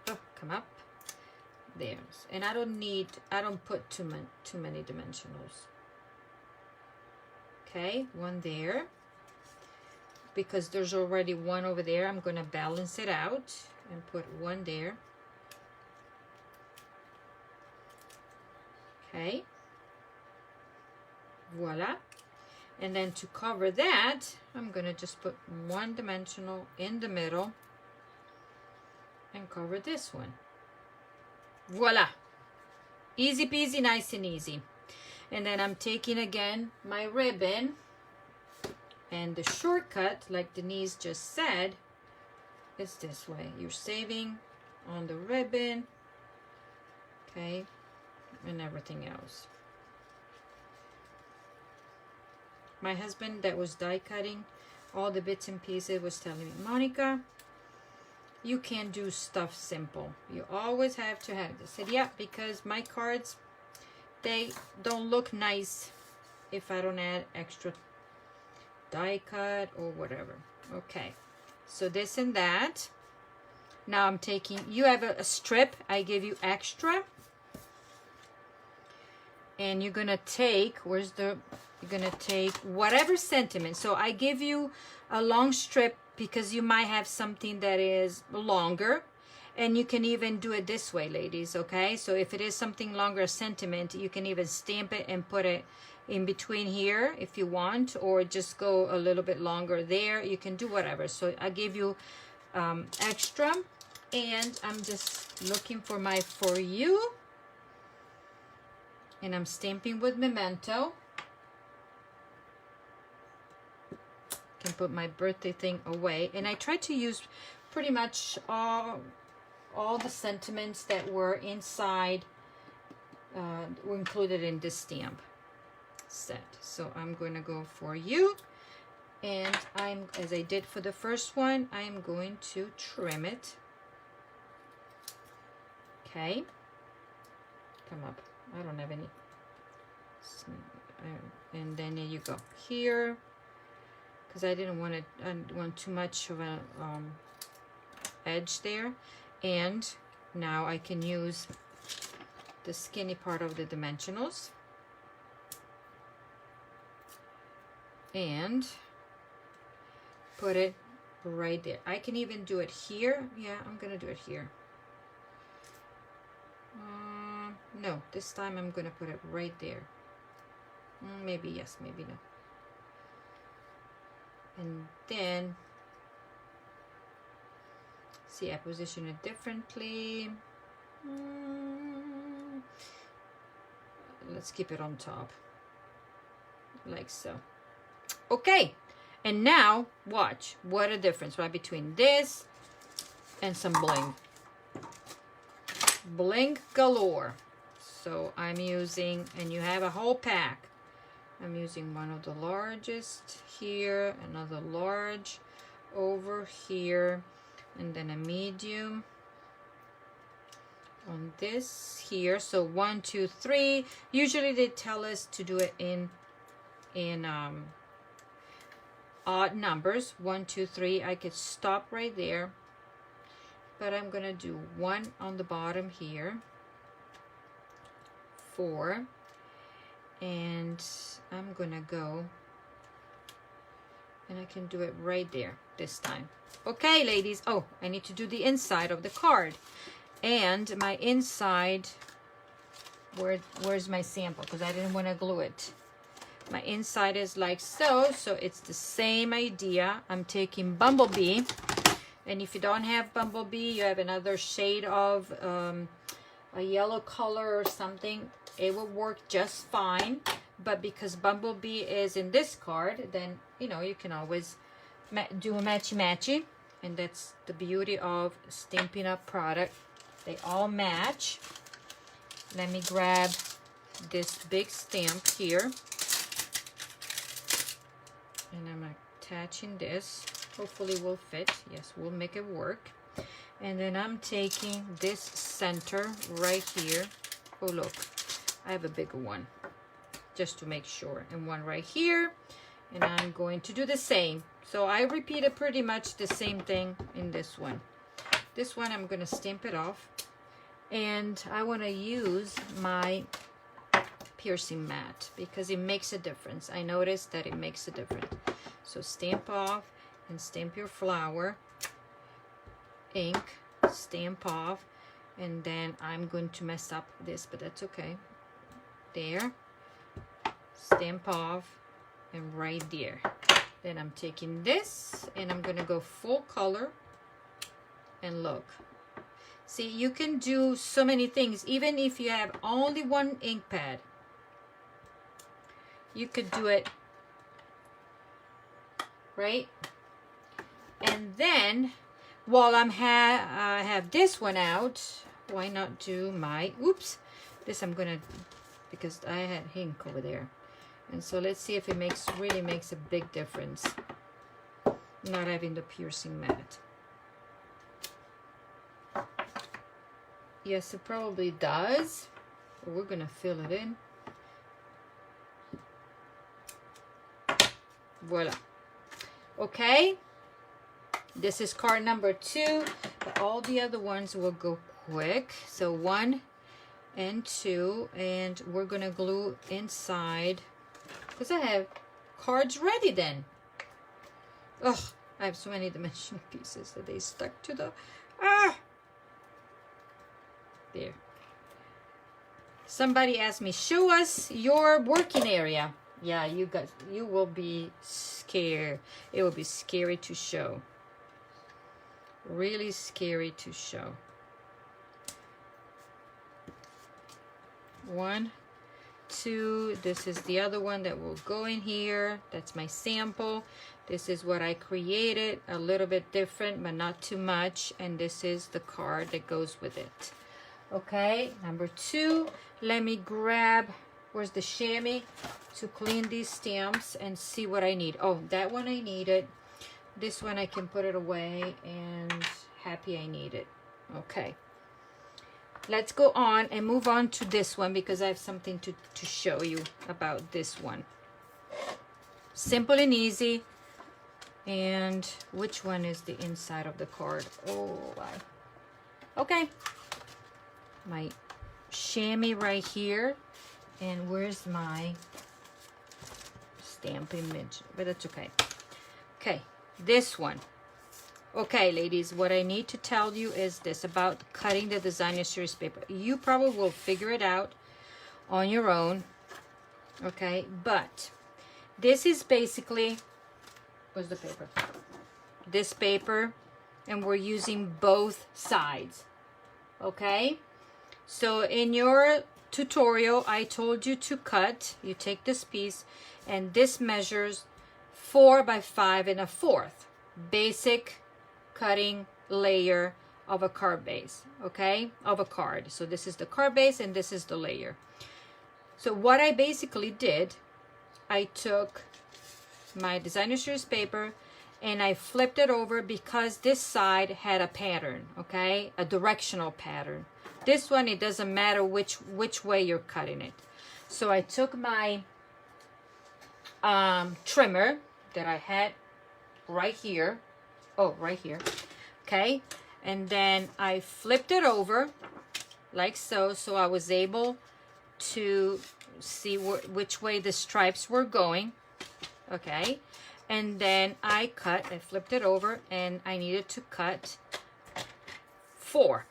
Oh, come up. There, and I don't put too many dimensionals. Okay, one there, because there's already one over there. I'm gonna balance it out and put one there. Okay, voila. And then to cover that, I'm gonna just put one dimensional in the middle and cover this one. Voila, easy peasy, nice and easy. And then I'm taking again my ribbon, and the shortcut, like Denise just said, is this way. You're saving on the ribbon, okay, and everything else. My husband that was die cutting all the bits and pieces was telling me, Monica, you can't do stuff simple. You always have to have this. I said, yeah, because my cards, they don't look nice if I don't add extra die cut or whatever. Okay, so this and that. Now I'm taking, you have a strip, I give you extra. And you're gonna take, where's the you're gonna take whatever sentiment. So I give you a long strip because you might have something that is longer, and you can even do it this way, ladies, okay? So if it is something longer, sentiment, you can even stamp it and put it in between here if you want, or just go a little bit longer there. You can do whatever. So I give you extra, and I'm just looking for my For You, and I'm stamping with Memento. Can put my birthday thing away, and I try to use pretty much all the sentiments that were inside, were included in this stamp set. So I'm going to go For You, and as I did for the first one, I'm going to trim it. Okay, come up. I don't have any. And then there you go here, because I didn't want too much of a edge there. And now I can use the skinny part of the dimensionals and put it right there. I can even do it here. Yeah, I'm gonna do it here. No, this time I'm gonna put it right there. Maybe yes, maybe no. And then, see, I position it differently. Let's keep it on top, like so. Okay, and now watch what a difference, right, between this and some bling. Bling galore. So I'm using, and you have a whole pack. I'm using one of the largest here, another large over here, and then a medium on this here. So 1, 2, 3. Usually they tell us to do it in odd numbers. 1, 2, 3. I could stop right there, but I'm gonna do 1 on the bottom here, 4, and I'm gonna go, and I can do it right there this time. Okay, ladies. Oh, I need to do the inside of the card, and my inside, where's my sample, because I didn't want to glue it. My inside is like so, so it's the same idea. I'm taking Bumblebee, and if you don't have Bumblebee, you have another shade of a yellow color or something, it will work just fine. But because Bumblebee is in this card, then you know you can always do a matchy-matchy, and that's the beauty of Stampin' Up! Product. They all match. Let me grab this big stamp here, and I'm attaching this. Hopefully will fit. Yes, we'll make it work. And then I'm taking this center right here. Oh, look, I have a bigger one just to make sure, and one right here, and I'm going to do the same. So I repeated pretty much the same thing in this one. This one I'm going to stamp it off, and I want to use my piercing mat because it makes a difference. I noticed that it makes a difference. So stamp off and stamp your flower, ink, stamp off, and then I'm going to mess up this, but that's okay. There, stamp off, and right there. Then I'm taking this and I'm gonna go full color, and look. See, you can do so many things. Even if you have only one ink pad, you could do it, right? And then while I have this one out, why not do my, oops, this I'm gonna, because I had ink over there. And so let's see if it really makes a big difference not having the piercing mat. Yes, it probably does. We're gonna fill it in. Voila. Okay, this is card number 2, but all the other ones will go quick. So 1 and 2, and we're gonna glue inside because I have cards ready then. Ugh, I have so many dimensional pieces that they stuck to the... There. Somebody asked me, show us your working area. Yeah, you guys, you will be scared. It will be scary to show. Really scary to show. 1, 2, this is the other one that will go in here. That's my sample. This is what I created, a little bit different, but not too much. And this is the card that goes with it. Okay, number 2, let me grab, where's the chamois, to clean these stamps and see what I need. Oh, that one I needed. This one I can put it away, and happy I need it. Okay. Let's go on and move on to this one because I have something to show you about this one. Simple and easy. And which one is the inside of the card? Oh, okay. My chamois right here. And where's my stamp image? But that's okay. Okay, this one. Okay, ladies, what I need to tell you is this about cutting the designer series paper. You probably will figure it out on your own, okay? But this is basically, where's the paper? This paper, and we're using both sides, okay? So in your tutorial, I told you to cut. You take this piece, and this measures 4 by 5 1/4. Basic cutting layer of a card base, okay, of a card. So this is the card base and this is the layer. So what I basically did, I took my designer series paper and I flipped it over because this side had a pattern, okay, a directional pattern. This one, it doesn't matter which way you're cutting it. So I took my trimmer that I had right here. Oh, right here. Okay. And then I flipped it over like so. So I was able to see which way the stripes were going. Okay. And then I flipped it over and I needed to cut 4.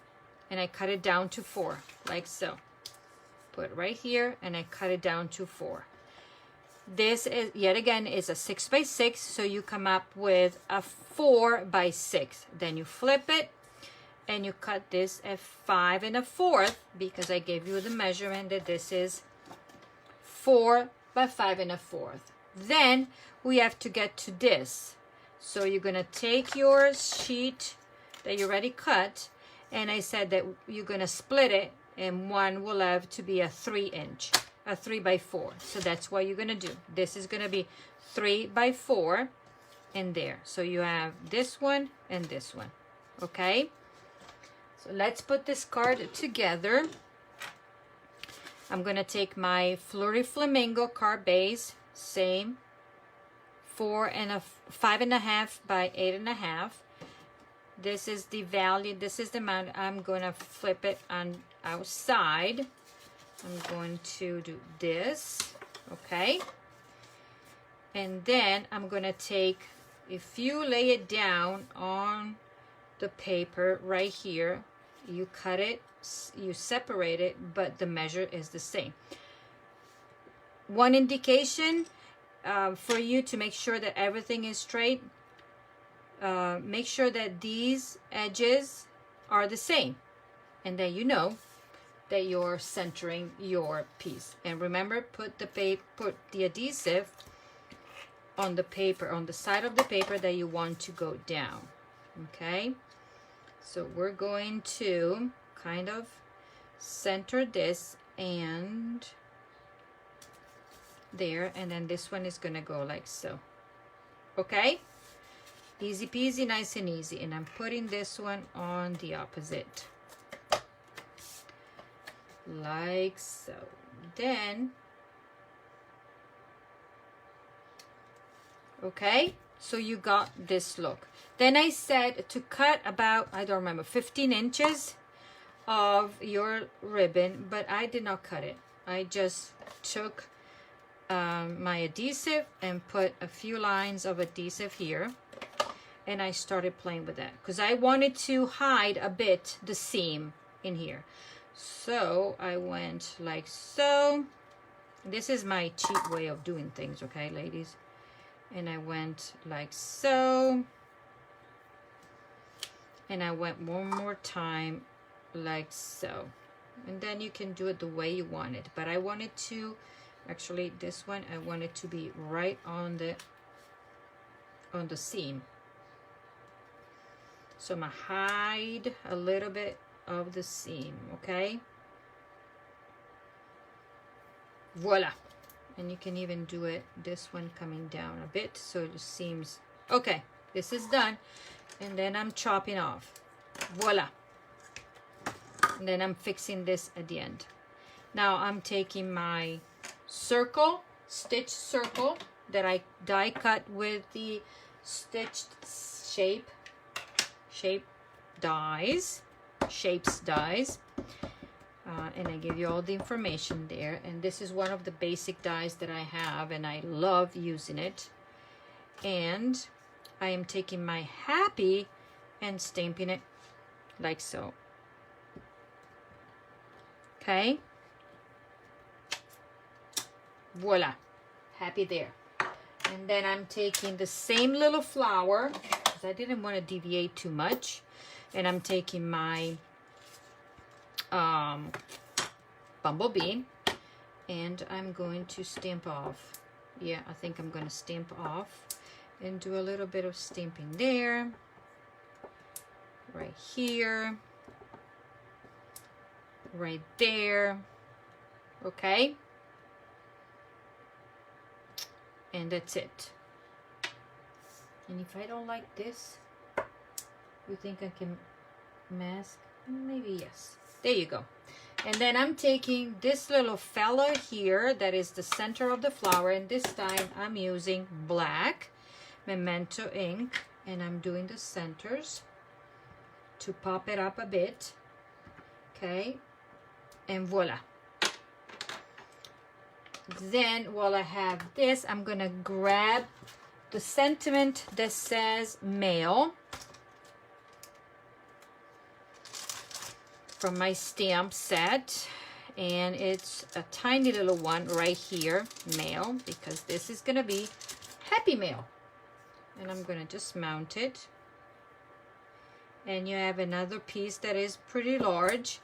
And I cut it down to 4 like so. Put it right here and I cut it down to 4. This is, yet again, is a 6 by 6, so you come up with a 4 by 6. Then you flip it, and you cut this at 5 1/4, because I gave you the measurement that this is 4 by 5 1/4. Then we have to get to this. So you're going to take your sheet that you already cut, and I said that you're going to split it, and one will have to be a 3-inch. A 3 by 4. So that's what you're going to do. This is going to be 3 by 4 in there. So you have this one and this one. Okay? So let's put this card together. I'm going to take my Flurry Flamingo card base. Same. 5.5 by 8.5. This is the value. This is the amount. I'm going to flip it on outside. I'm going to do this, okay? And then I'm going to take, if you lay it down on the paper right here, you cut it, you separate it, but the measure is the same. One indication for you to make sure that everything is straight, make sure that these edges are the same, and then you know that you're centering your piece. And remember, put the adhesive on the paper, on the side of the paper that you want to go down. Okay, so we're going to kind of center this and there, and then this one is gonna go like so. Okay, easy peasy, nice and easy. And I'm putting this one on the opposite like so. Then, okay, so you got this look. Then I said to cut about, I don't remember, 15 inches of your ribbon, but I did not cut it. I just took my adhesive and put a few lines of adhesive here, and I started playing with that because I wanted to hide a bit the seam in here. So I went like so. This is my cheap way of doing things, okay, ladies? And I went like so, and I went one more time like so, and then you can do it the way you want it, but I wanted to actually, this one I want it to be right on the seam, so I'm gonna hide a little bit of the seam, okay? Voila. And you can even do it, this one coming down a bit so it seems okay. This is done, and then I'm chopping off. Voila. And then I'm fixing this at the end. Now I'm taking my circle, stitch circle that I die cut with the stitched shapes dies, and I give you all the information there. And this is one of the basic dies that I have, and I love using it. And I am taking my happy and stamping it like so. Okay, voila, happy there. And then I'm taking the same little flower because I didn't want to deviate too much, and I'm taking my bumblebee, and I'm going to stamp off. Yeah, I think I'm going to stamp off and do a little bit of stamping there, right here, right there, okay? And that's it. And if I don't like this, you think I can mask? Maybe yes. There you go. And then I'm taking this little fella here that is the center of the flower, and this time I'm using black Memento ink, and I'm doing the centers to pop it up a bit. Okay, and voila. Then while I have this, I'm gonna grab the sentiment that says mail from my stamp set, and it's a tiny little one right here, mail, because this is gonna be happy mail. And I'm gonna just mount it. And you have another piece that is pretty large.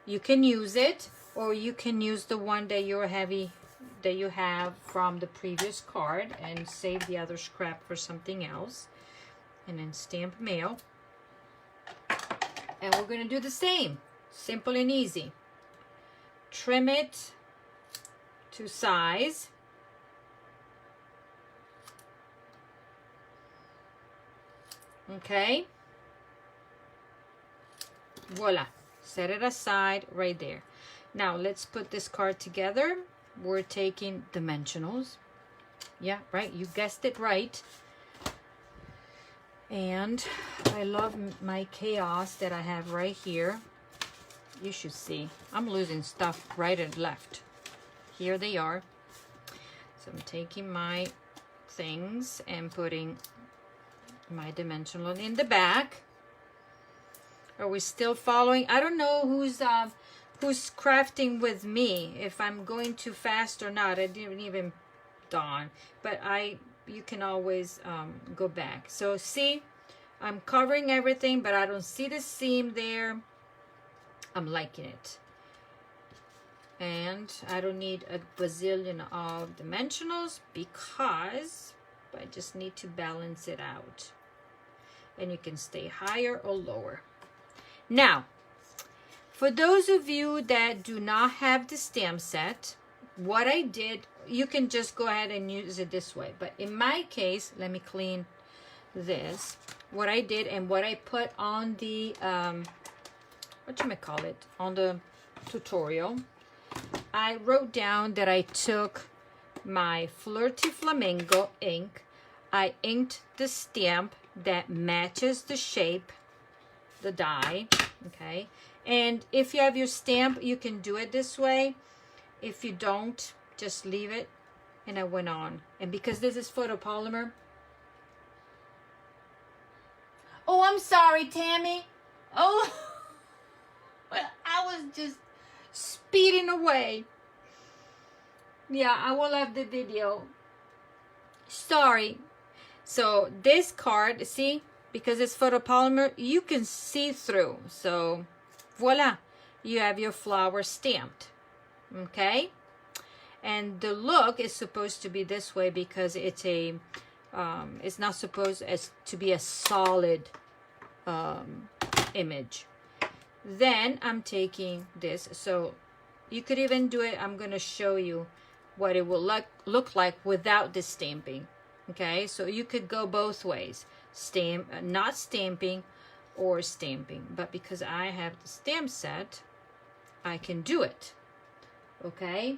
You can use it, or you can use the one that you have from the previous card and save the other scrap for something else. And then stamp mail. And we're gonna do the same. Simple and easy. Trim it to size. Okay. Voila. Set it aside right there. Now let's put this card together. We're taking dimensionals. Yeah, right. You guessed it right. And I love my chaos that I have right here. You should see. I'm losing stuff right and left. Here they are. So I'm taking my things and putting my dimensional in the back. Are we still following? I don't know who's crafting with me, if I'm going too fast or not. I didn't even dawn, but you can always go back. So see, I'm covering everything, but I don't see the seam there. I'm liking it. And I don't need a bazillion of dimensionals because I just need to balance it out. And you can stay higher or lower. Now, for those of you that do not have the stamp set, what I did, you can just go ahead and use it this way. But in my case, let me clean this. What I did and what I put on the, on the tutorial, I wrote down that I took my Flirty Flamingo ink. I inked the stamp that matches the shape, the die, okay? And if you have your stamp, you can do it this way. If you don't, just leave it and I went on. And because this is photopolymer. Oh, I'm sorry, Tammy. Oh, I was just speeding away. Yeah, I will have the video. Sorry. So this card, see, because it's photopolymer, you can see through. So voila, you have your flower stamped. Okay, and the look is supposed to be this way because it's a it's not supposed as to be a solid image. Then I'm taking this, so you could even do it. I'm going to show you what it will look like without the stamping. Okay, so you could go both ways, not stamping or stamping, but because I have the stamp set, I can do it. Okay,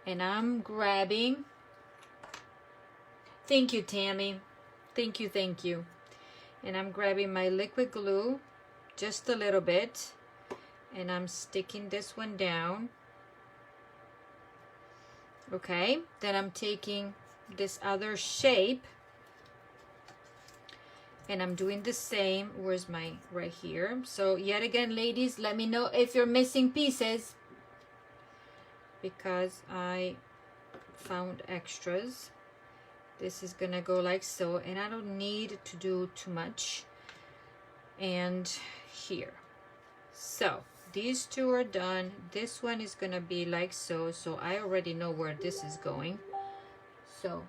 and I'm grabbing, thank you, Tammy, thank you, and I'm grabbing my liquid glue just a little bit, and I'm sticking this one down. Okay, then I'm taking this other shape and I'm doing the same. Where's my, right here. So yet again, ladies, let me know if you're missing pieces, because I found extras. This is gonna go like so, and I don't need to do too much. And here, so these two are done. This one is gonna be like so, so I already know where this is going. So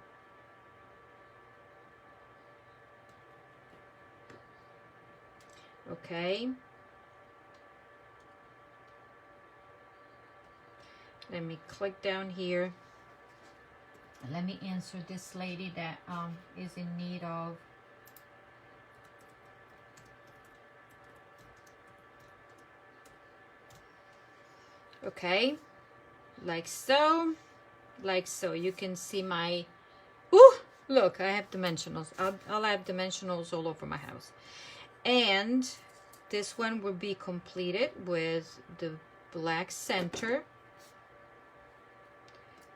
okay, let me click down here. Let me answer this lady that is in need of okay, like so, like so. You can see my, ooh, look, I have dimensionals. I'll have dimensionals all over my house. And this one will be completed with the black center.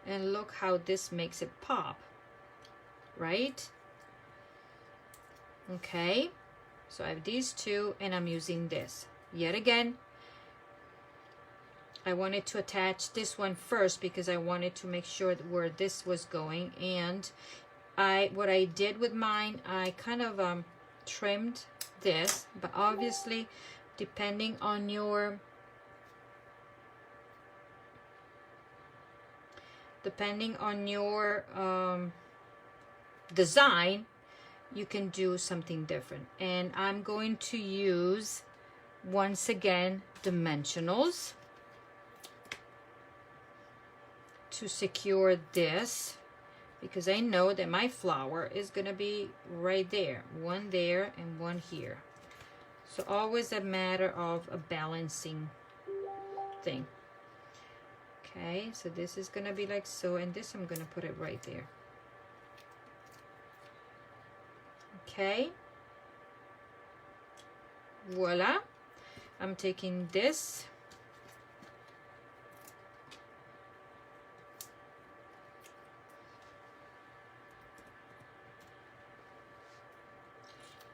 And look how this makes it pop, right? Okay, so I have these two and I'm using this. Yet again, I wanted to attach this one first because I wanted to make sure that where this was going. And what I did with mine, I kind of trimmed this, but obviously depending on your design, you can do something different. And I'm going to use, once again, dimensionals to secure this, because I know that my flower is going to be right there, one there and one here. So always a matter of a balancing thing. Okay, so this is gonna be like so, and this I'm gonna put it right there. Okay, voila. I'm taking this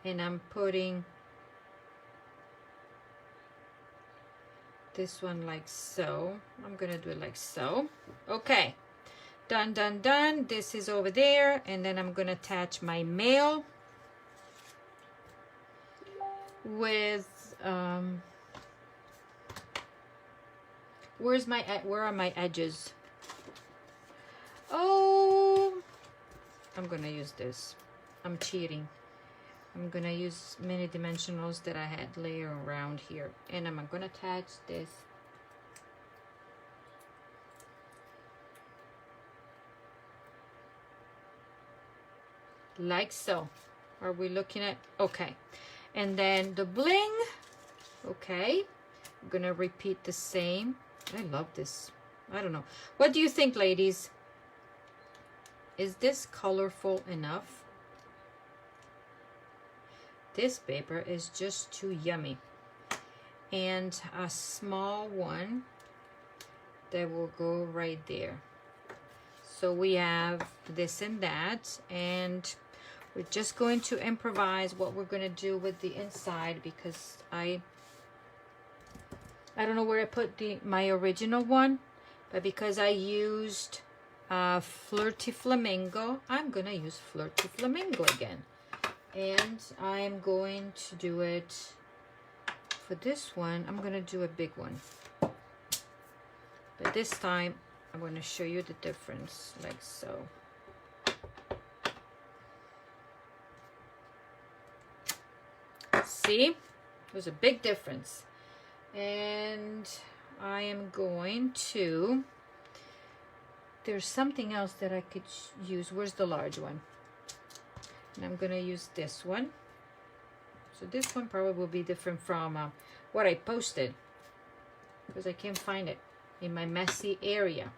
and I'm putting this one like so. I'm gonna do it like so. Okay, done, done, done. This is over there, and then I'm gonna attach my male with where are my edges? Oh, I'm gonna use this. I'm cheating. I'm gonna use mini dimensionals that I had layer around here, and I'm gonna attach this like so. Are we looking at, okay? And then the bling, okay, I'm gonna repeat the same. I love this. I don't know, what do you think, ladies? Is this colorful enough? This paper is just too yummy. And a small one that will go right there. So we have this and that, and we're just going to improvise what we're going to do with the inside, because I don't know where I put my original one, but because I used Flirty Flamingo, I'm gonna use Flirty Flamingo again, and I'm going to do it for this one. I'm gonna do a big one, but this time I'm going to show you the difference, like so. See, there's a big difference. And I am going to, there's something else that I could use. Where's the large one? And I'm going to use this one. So this one probably will be different from what I posted, because I can't find it in my messy area.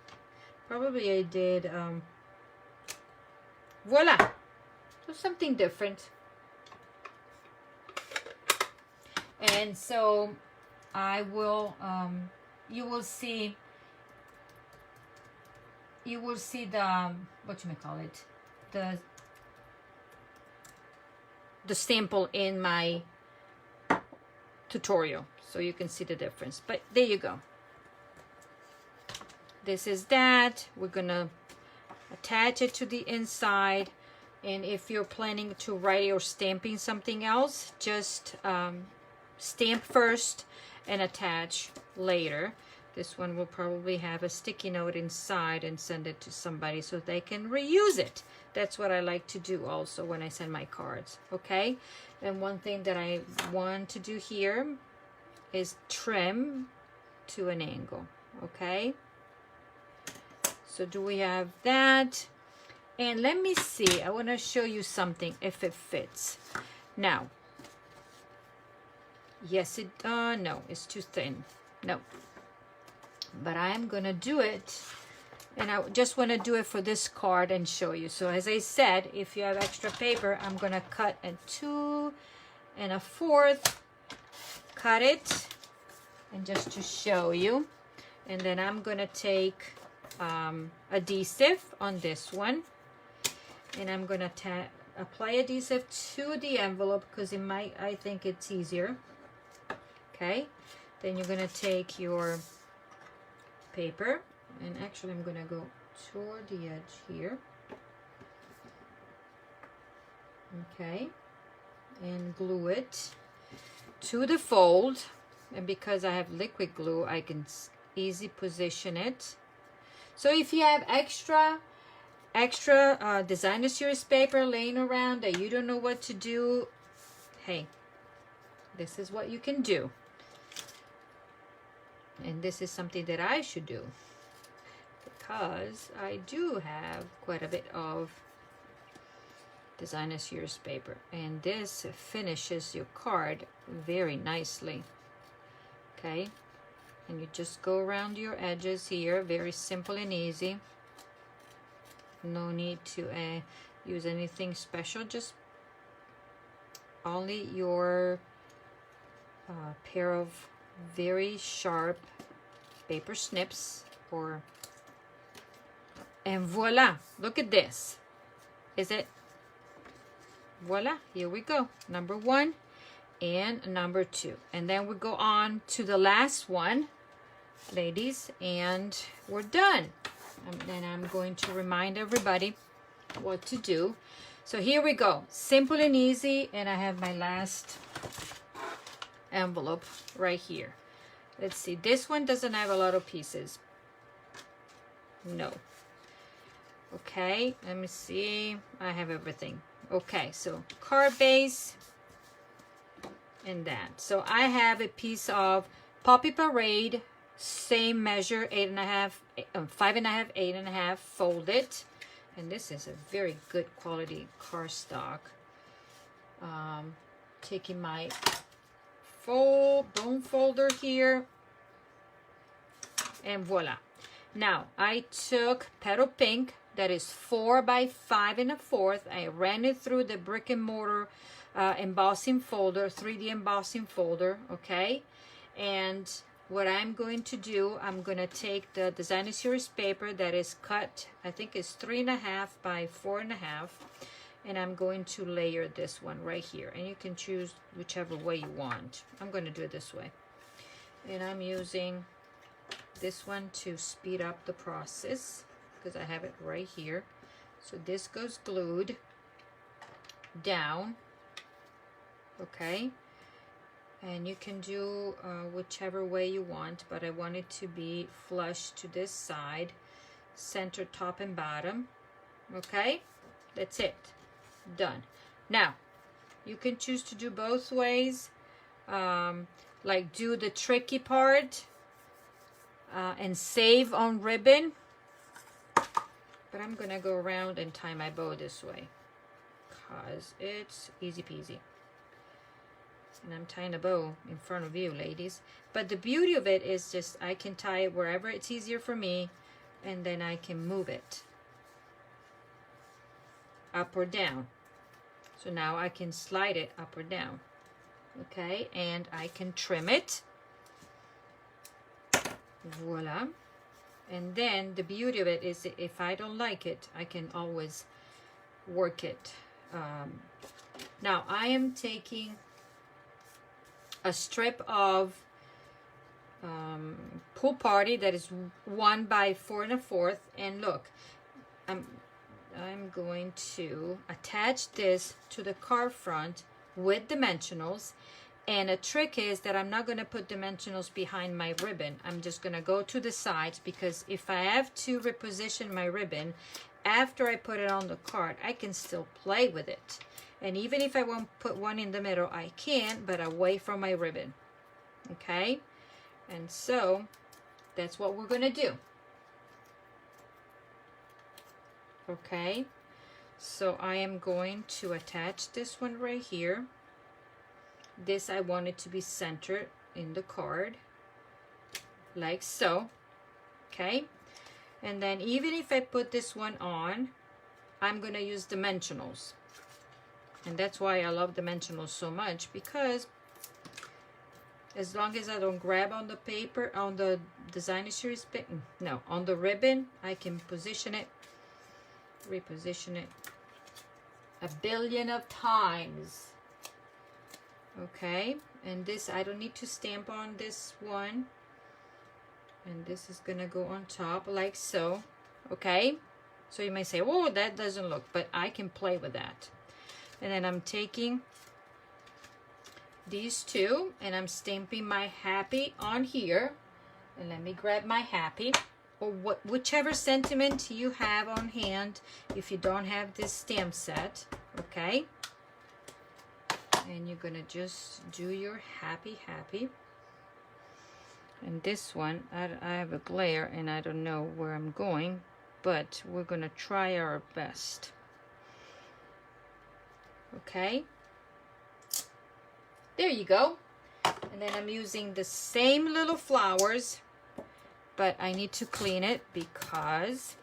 Probably I did, voila! So something different. And so I will, you will see the, what you may call it, the sample in my tutorial, so you can see the difference. But there you go. This is that. We're gonna attach it to the inside, and if you're planning to write or stamping something else, just stamp first and attach later. This one will probably have a sticky note inside and send it to somebody so they can reuse it. That's what I like to do also when I send my cards, okay? And one thing that I want to do here is trim to an angle, okay? So do we have that? And let me see, I want to show you something if it fits. Now, yes, no, it's too thin. No. But I am going to do it, and I just want to do it for this card and show you. So as I said, if you have extra paper, I'm going to cut a 2 1/4, cut it, and just to show you. And then I'm going to take adhesive on this one, and I'm going to apply adhesive to the envelope, because I think it's easier. Okay, then you're going to take your paper, and actually I'm going to go toward the edge here, okay, and glue it to the fold. And because I have liquid glue, I can easy position it. So if you have extra designer series paper laying around that you don't know what to do, hey, this is what you can do. And this is something that I should do, because I do have quite a bit of designer series paper, and this finishes your card very nicely. Okay, and you just go around your edges here, very simple and easy. No need to use anything special, just only your pair of very sharp paper snips, and voila, look at this. Is it? Voila, here we go, number 1 and number 2, and then we go on to the last one, ladies, and we're done. And then I'm going to remind everybody what to do. So here we go, simple and easy, and I have my last envelope right here. Let's see, this one doesn't have a lot of pieces. No. Okay, let me see, I have everything. Okay, so card base and that. So I have a piece of Poppy Parade, same measure, 8 1/2, 5 1/2, 8 1/2, folded. And this is a very good quality cardstock. Taking my bone folder here, and voila. Now I took Petal Pink, that is 4 by 5 1/4. I ran it through the brick and mortar embossing folder, 3D embossing folder, okay, and what I'm going to do, I'm going to take the designer series paper that is cut, I think it's 3.5 by 4.5, and I'm going to layer this one right here, and you can choose whichever way you want. I'm going to do it this way, and I'm using this one to speed up the process because I have it right here. So this goes glued down, okay, and you can do whichever way you want, but I want it to be flush to this side, center, top and bottom. Okay, that's it, done. Now you can choose to do both ways, like do the tricky part and save on ribbon, but I'm gonna go around and tie my bow this way because it's easy peasy. And I'm tying a bow in front of you, ladies. But the beauty of it is just I can tie it wherever it's easier for me, and then I can move it up or down. So now I can slide it up or down. Okay, and I can trim it. Voila. And then the beauty of it is if I don't like it, I can always work it. Now I am taking a strip of Pool Party that is 1 by 4 1/4, and look, I'm going to attach this to the card front with dimensionals, and a trick is that I'm not going to put dimensionals behind my ribbon. I'm just going to go to the sides, because if I have to reposition my ribbon after I put it on the card, I can still play with it. And even if I won't put one in the middle, I can, but away from my ribbon. Okay? And so that's what we're going to do. Okay? So I am going to attach this one right here. This I want it to be centered in the card, like so. Okay? And then even if I put this one on, I'm going to use dimensionals. And that's why I love dimensionals so much, because as long as I don't grab on the paper, on the designer series, no, on the ribbon, I can position it, reposition it a billion of times. Okay, and this, I don't need to stamp on this one. And this is gonna go on top like so. Okay, so you may say, oh, that doesn't look, but I can play with that. And then I'm taking these two and I'm stamping my happy on here. And let me grab my happy, or whichever sentiment you have on hand if you don't have this stamp set. Okay, and you're gonna just do your happy. And this one, I have a glare and I don't know where I'm going, but we're gonna try our best. Okay, there you go. And then I'm using the same little flowers, but I need to clean it because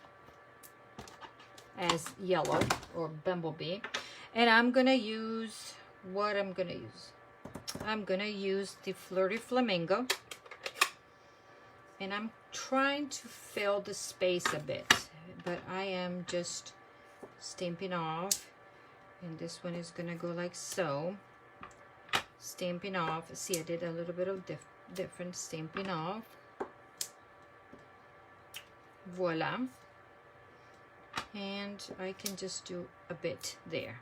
as yellow or bumblebee. And I'm gonna use what I'm gonna use. I'm gonna use the Flirty Flamingo, and I'm trying to fill the space a bit, but I am just stamping off. And this one is gonna go like so, stamping off. See, I did a little bit of different stamping off. Voila. And I can just do a bit there.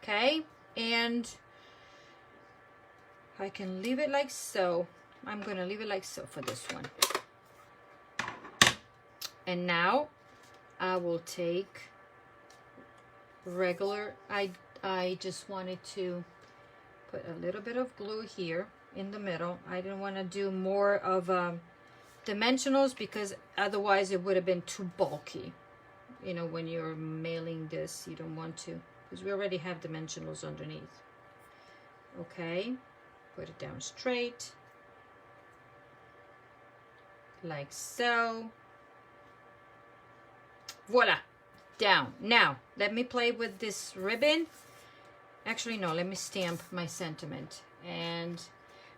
Okay, and I can leave it like so. I'm gonna leave it like so for this one. And now I will take regular, I just wanted to put a little bit of glue here in the middle. I didn't want to do more of dimensionals because otherwise it would have been too bulky. You know, when you're mailing this, you don't want to, because we already have dimensionals underneath. Okay, put it down straight like so. Voila, down. Now let me play with this ribbon. Actually no, let me stamp my sentiment. And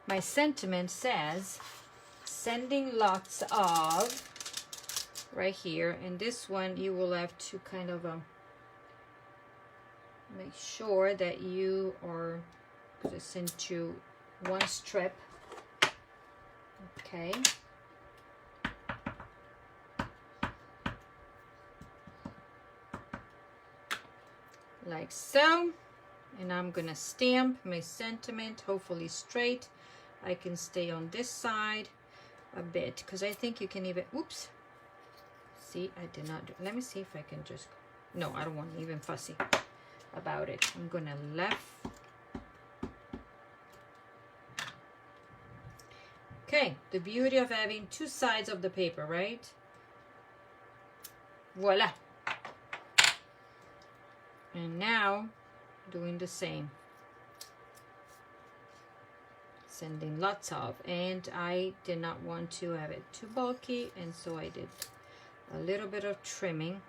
my sentiment says sending lots of, right here. And this one you will have to kind of make sure that you are, because I sent you one strip. Okay. Like so. And I'm gonna stamp my sentiment, hopefully straight. I can stay on this side a bit, because I think you can even, oops. See, I did not do, let me see if I can just, no, I don't want even fussy about it. I'm gonna left. Okay, the beauty of having two sides of the paper, right? Voila. And now, doing the same. Sending lots of, and I did not want to have it too bulky, and so I did a little bit of trimming,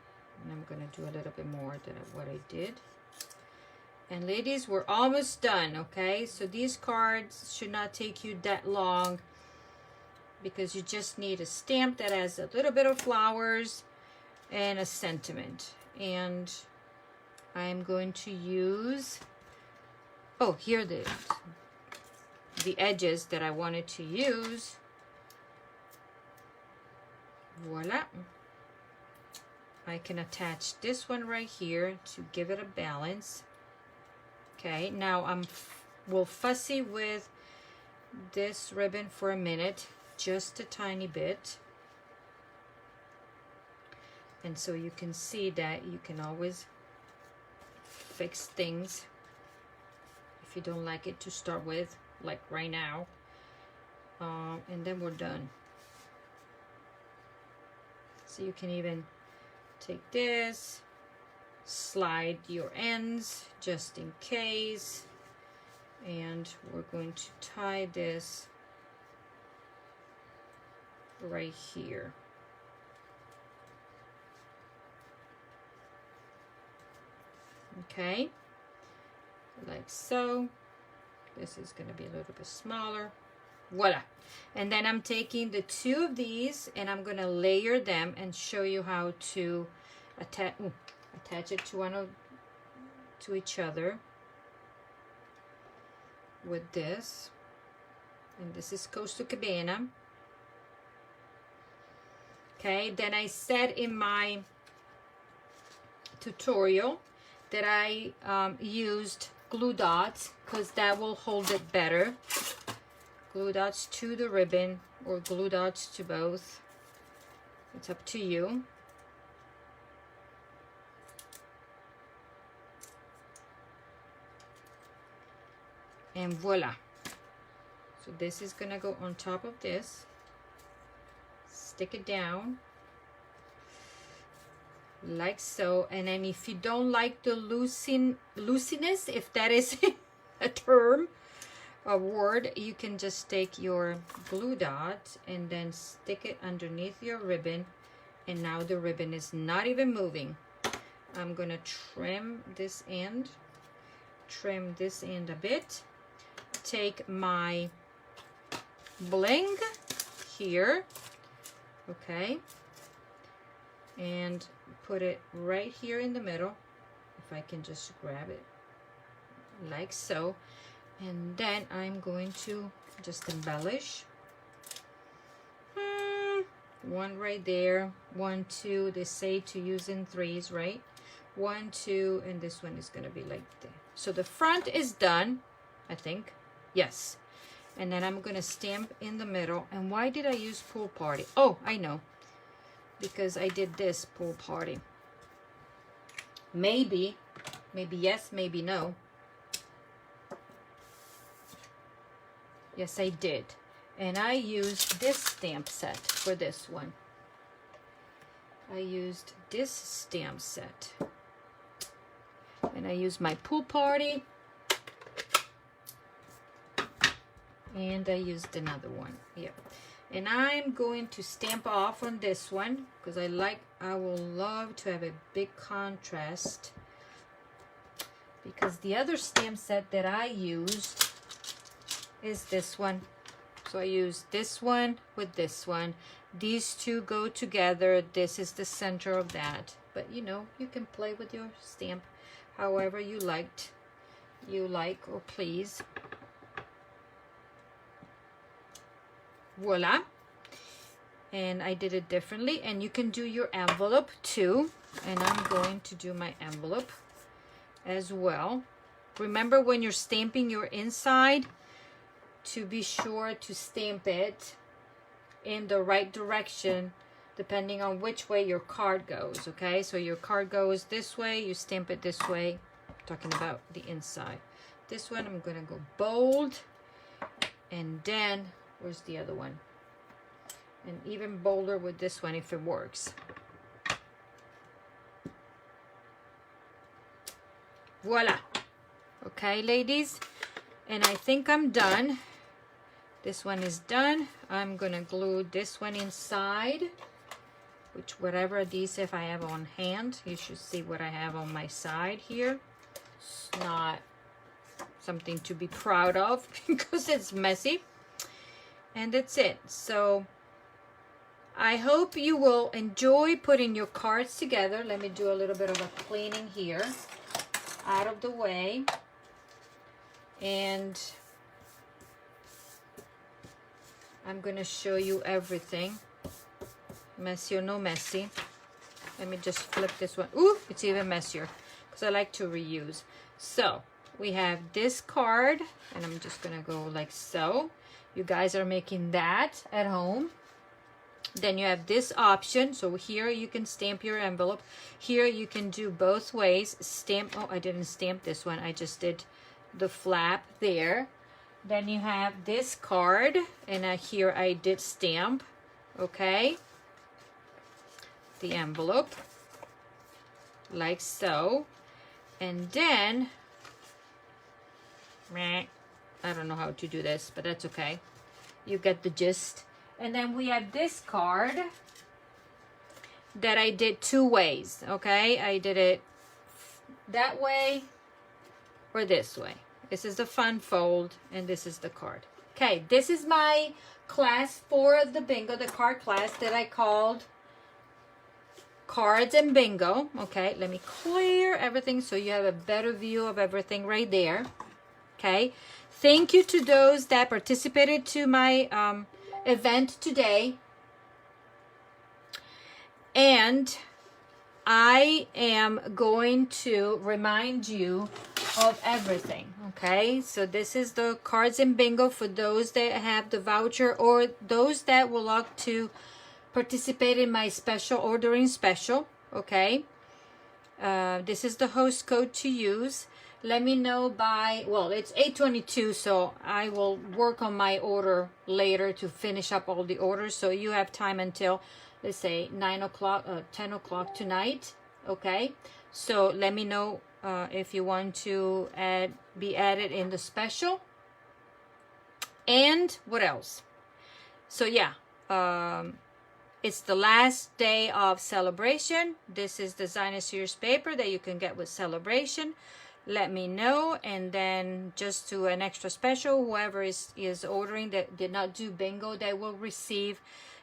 and I'm gonna do a little bit more than what I did. And ladies, we're almost done, okay? So these cards should not take you that long, because you just need a stamp that has a little bit of flowers and a sentiment. And I'm going to use, oh, here it is. The edges that I wanted to use. Voila. I can attach this one right here to give it a balance. Okay, now I'm fussy with this ribbon for a minute, just a tiny bit. And so you can see that you can always fix things if you don't like it to start with, like right now. And then we're done. So you can even take this, slide your ends just in case, and we're going to tie this right here. Okay, like so. This is going to be a little bit smaller. Voila. And then I'm taking the two of these and I'm going to layer them and show you how to attach it to each other with this. And this is Costa Cabana. Okay, then I said in my tutorial that I used glue dots, because that will hold it better. Glue dots to the ribbon or glue dots to both. It's up to you. And voila. So this is gonna go on top of this. Stick it down like so. And then if you don't like the loosiness, if that is a term, a word, you can just take your glue dot and then stick it underneath your ribbon, and now the ribbon is not even moving. I'm gonna trim this end a bit, take my bling here, okay, and put it right here in the middle. If I can just grab it like so. And then I'm going to just embellish. One right there, 1, 2, they say to use in threes, right? 1, 2, and this one is gonna be like that. So the front is done, I think, yes. And then I'm gonna stamp in the middle. And why did I use pool party? Oh, I know, because I did this pool party. Maybe yes, maybe no. Yes, I did. And I used this stamp set for this one. I used this stamp set. And I used my pool party. And I used another one. Yeah. And I'm going to stamp off on this one, because I will love to have a big contrast. Because the other stamp set that I used is this one. So I use this one with this one. These two go together. This is the center of that. But you know, you can play with your stamp however you like or please. Voila. And I did it differently, and you can do your envelope too. And I'm going to do my envelope as well. Remember, when you're stamping your inside, to be sure to stamp it in the right direction depending on which way your card goes. Okay, so your card goes this way, you stamp it this way. I'm talking about the inside. This one I'm gonna go bold, and then where's the other one? And even bolder with this one if it works. Voila. Okay, ladies, and I think I'm done. This one is done. I'm gonna glue this one inside, which whatever adhesive I have on hand. You should see what I have on my side here. It's not something to be proud of because it's messy. And that's it. So I hope you will enjoy putting your cards together. Let me do a little bit of a cleaning here out of the way. And I'm going to show you everything. Messy or no messy. Let me just flip this one. Ooh, it's even messier because I like to reuse. So we have this card, and I'm just going to go like so. You guys are making that at home. Then you have this option. So here you can stamp your envelope. Here you can do both ways. Stamp. Oh, I didn't stamp this one. I just did the flap there. Then you have this card, and here I did stamp. Okay, the envelope like so. And then I don't know how to do this, but that's okay. You get the gist. And then we have this card that I did two ways. Okay, I did it that way or this way. This is the fun fold, and this is the card. Okay, this is my class for the bingo, the card class that I called Cards and Bingo. Okay, let me clear everything so you have a better view of everything right there. Okay, thank you to those that participated to my event today. And I am going to remind you of everything. Okay, so this is the Cards and Bingo for those that have the voucher or those that would like to participate in my special ordering special. Okay, this is the host code to use. Let me know by, well, it's 8:22, so I will work on my order later to finish up all the orders, so you have time until, let's say, 9 o'clock, 10 o'clock tonight. Okay, so let me know if you want to be added in the special. And what else? So yeah, it's the last day of celebration. This is designer series paper that you can get with celebration. Let me know, and then just do an extra special. Whoever is ordering that did not do bingo, they will receive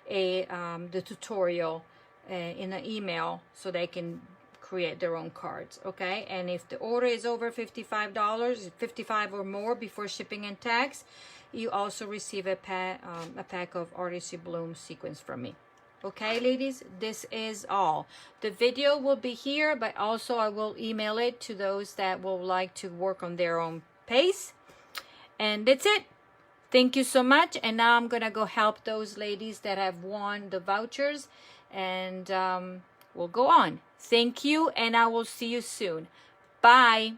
the tutorial in an email so they can create their own cards. Okay, and if the order is over $55, 55 or more before shipping and tax, you also receive a pack of Artistry Bloom sequins from me. Okay, ladies, this is all. The video will be here, but also I will email it to those that will like to work on their own pace. And that's it. Thank you so much. And now I'm going to go help those ladies that have won the vouchers. And we'll go on. Thank you, and I will see you soon. Bye.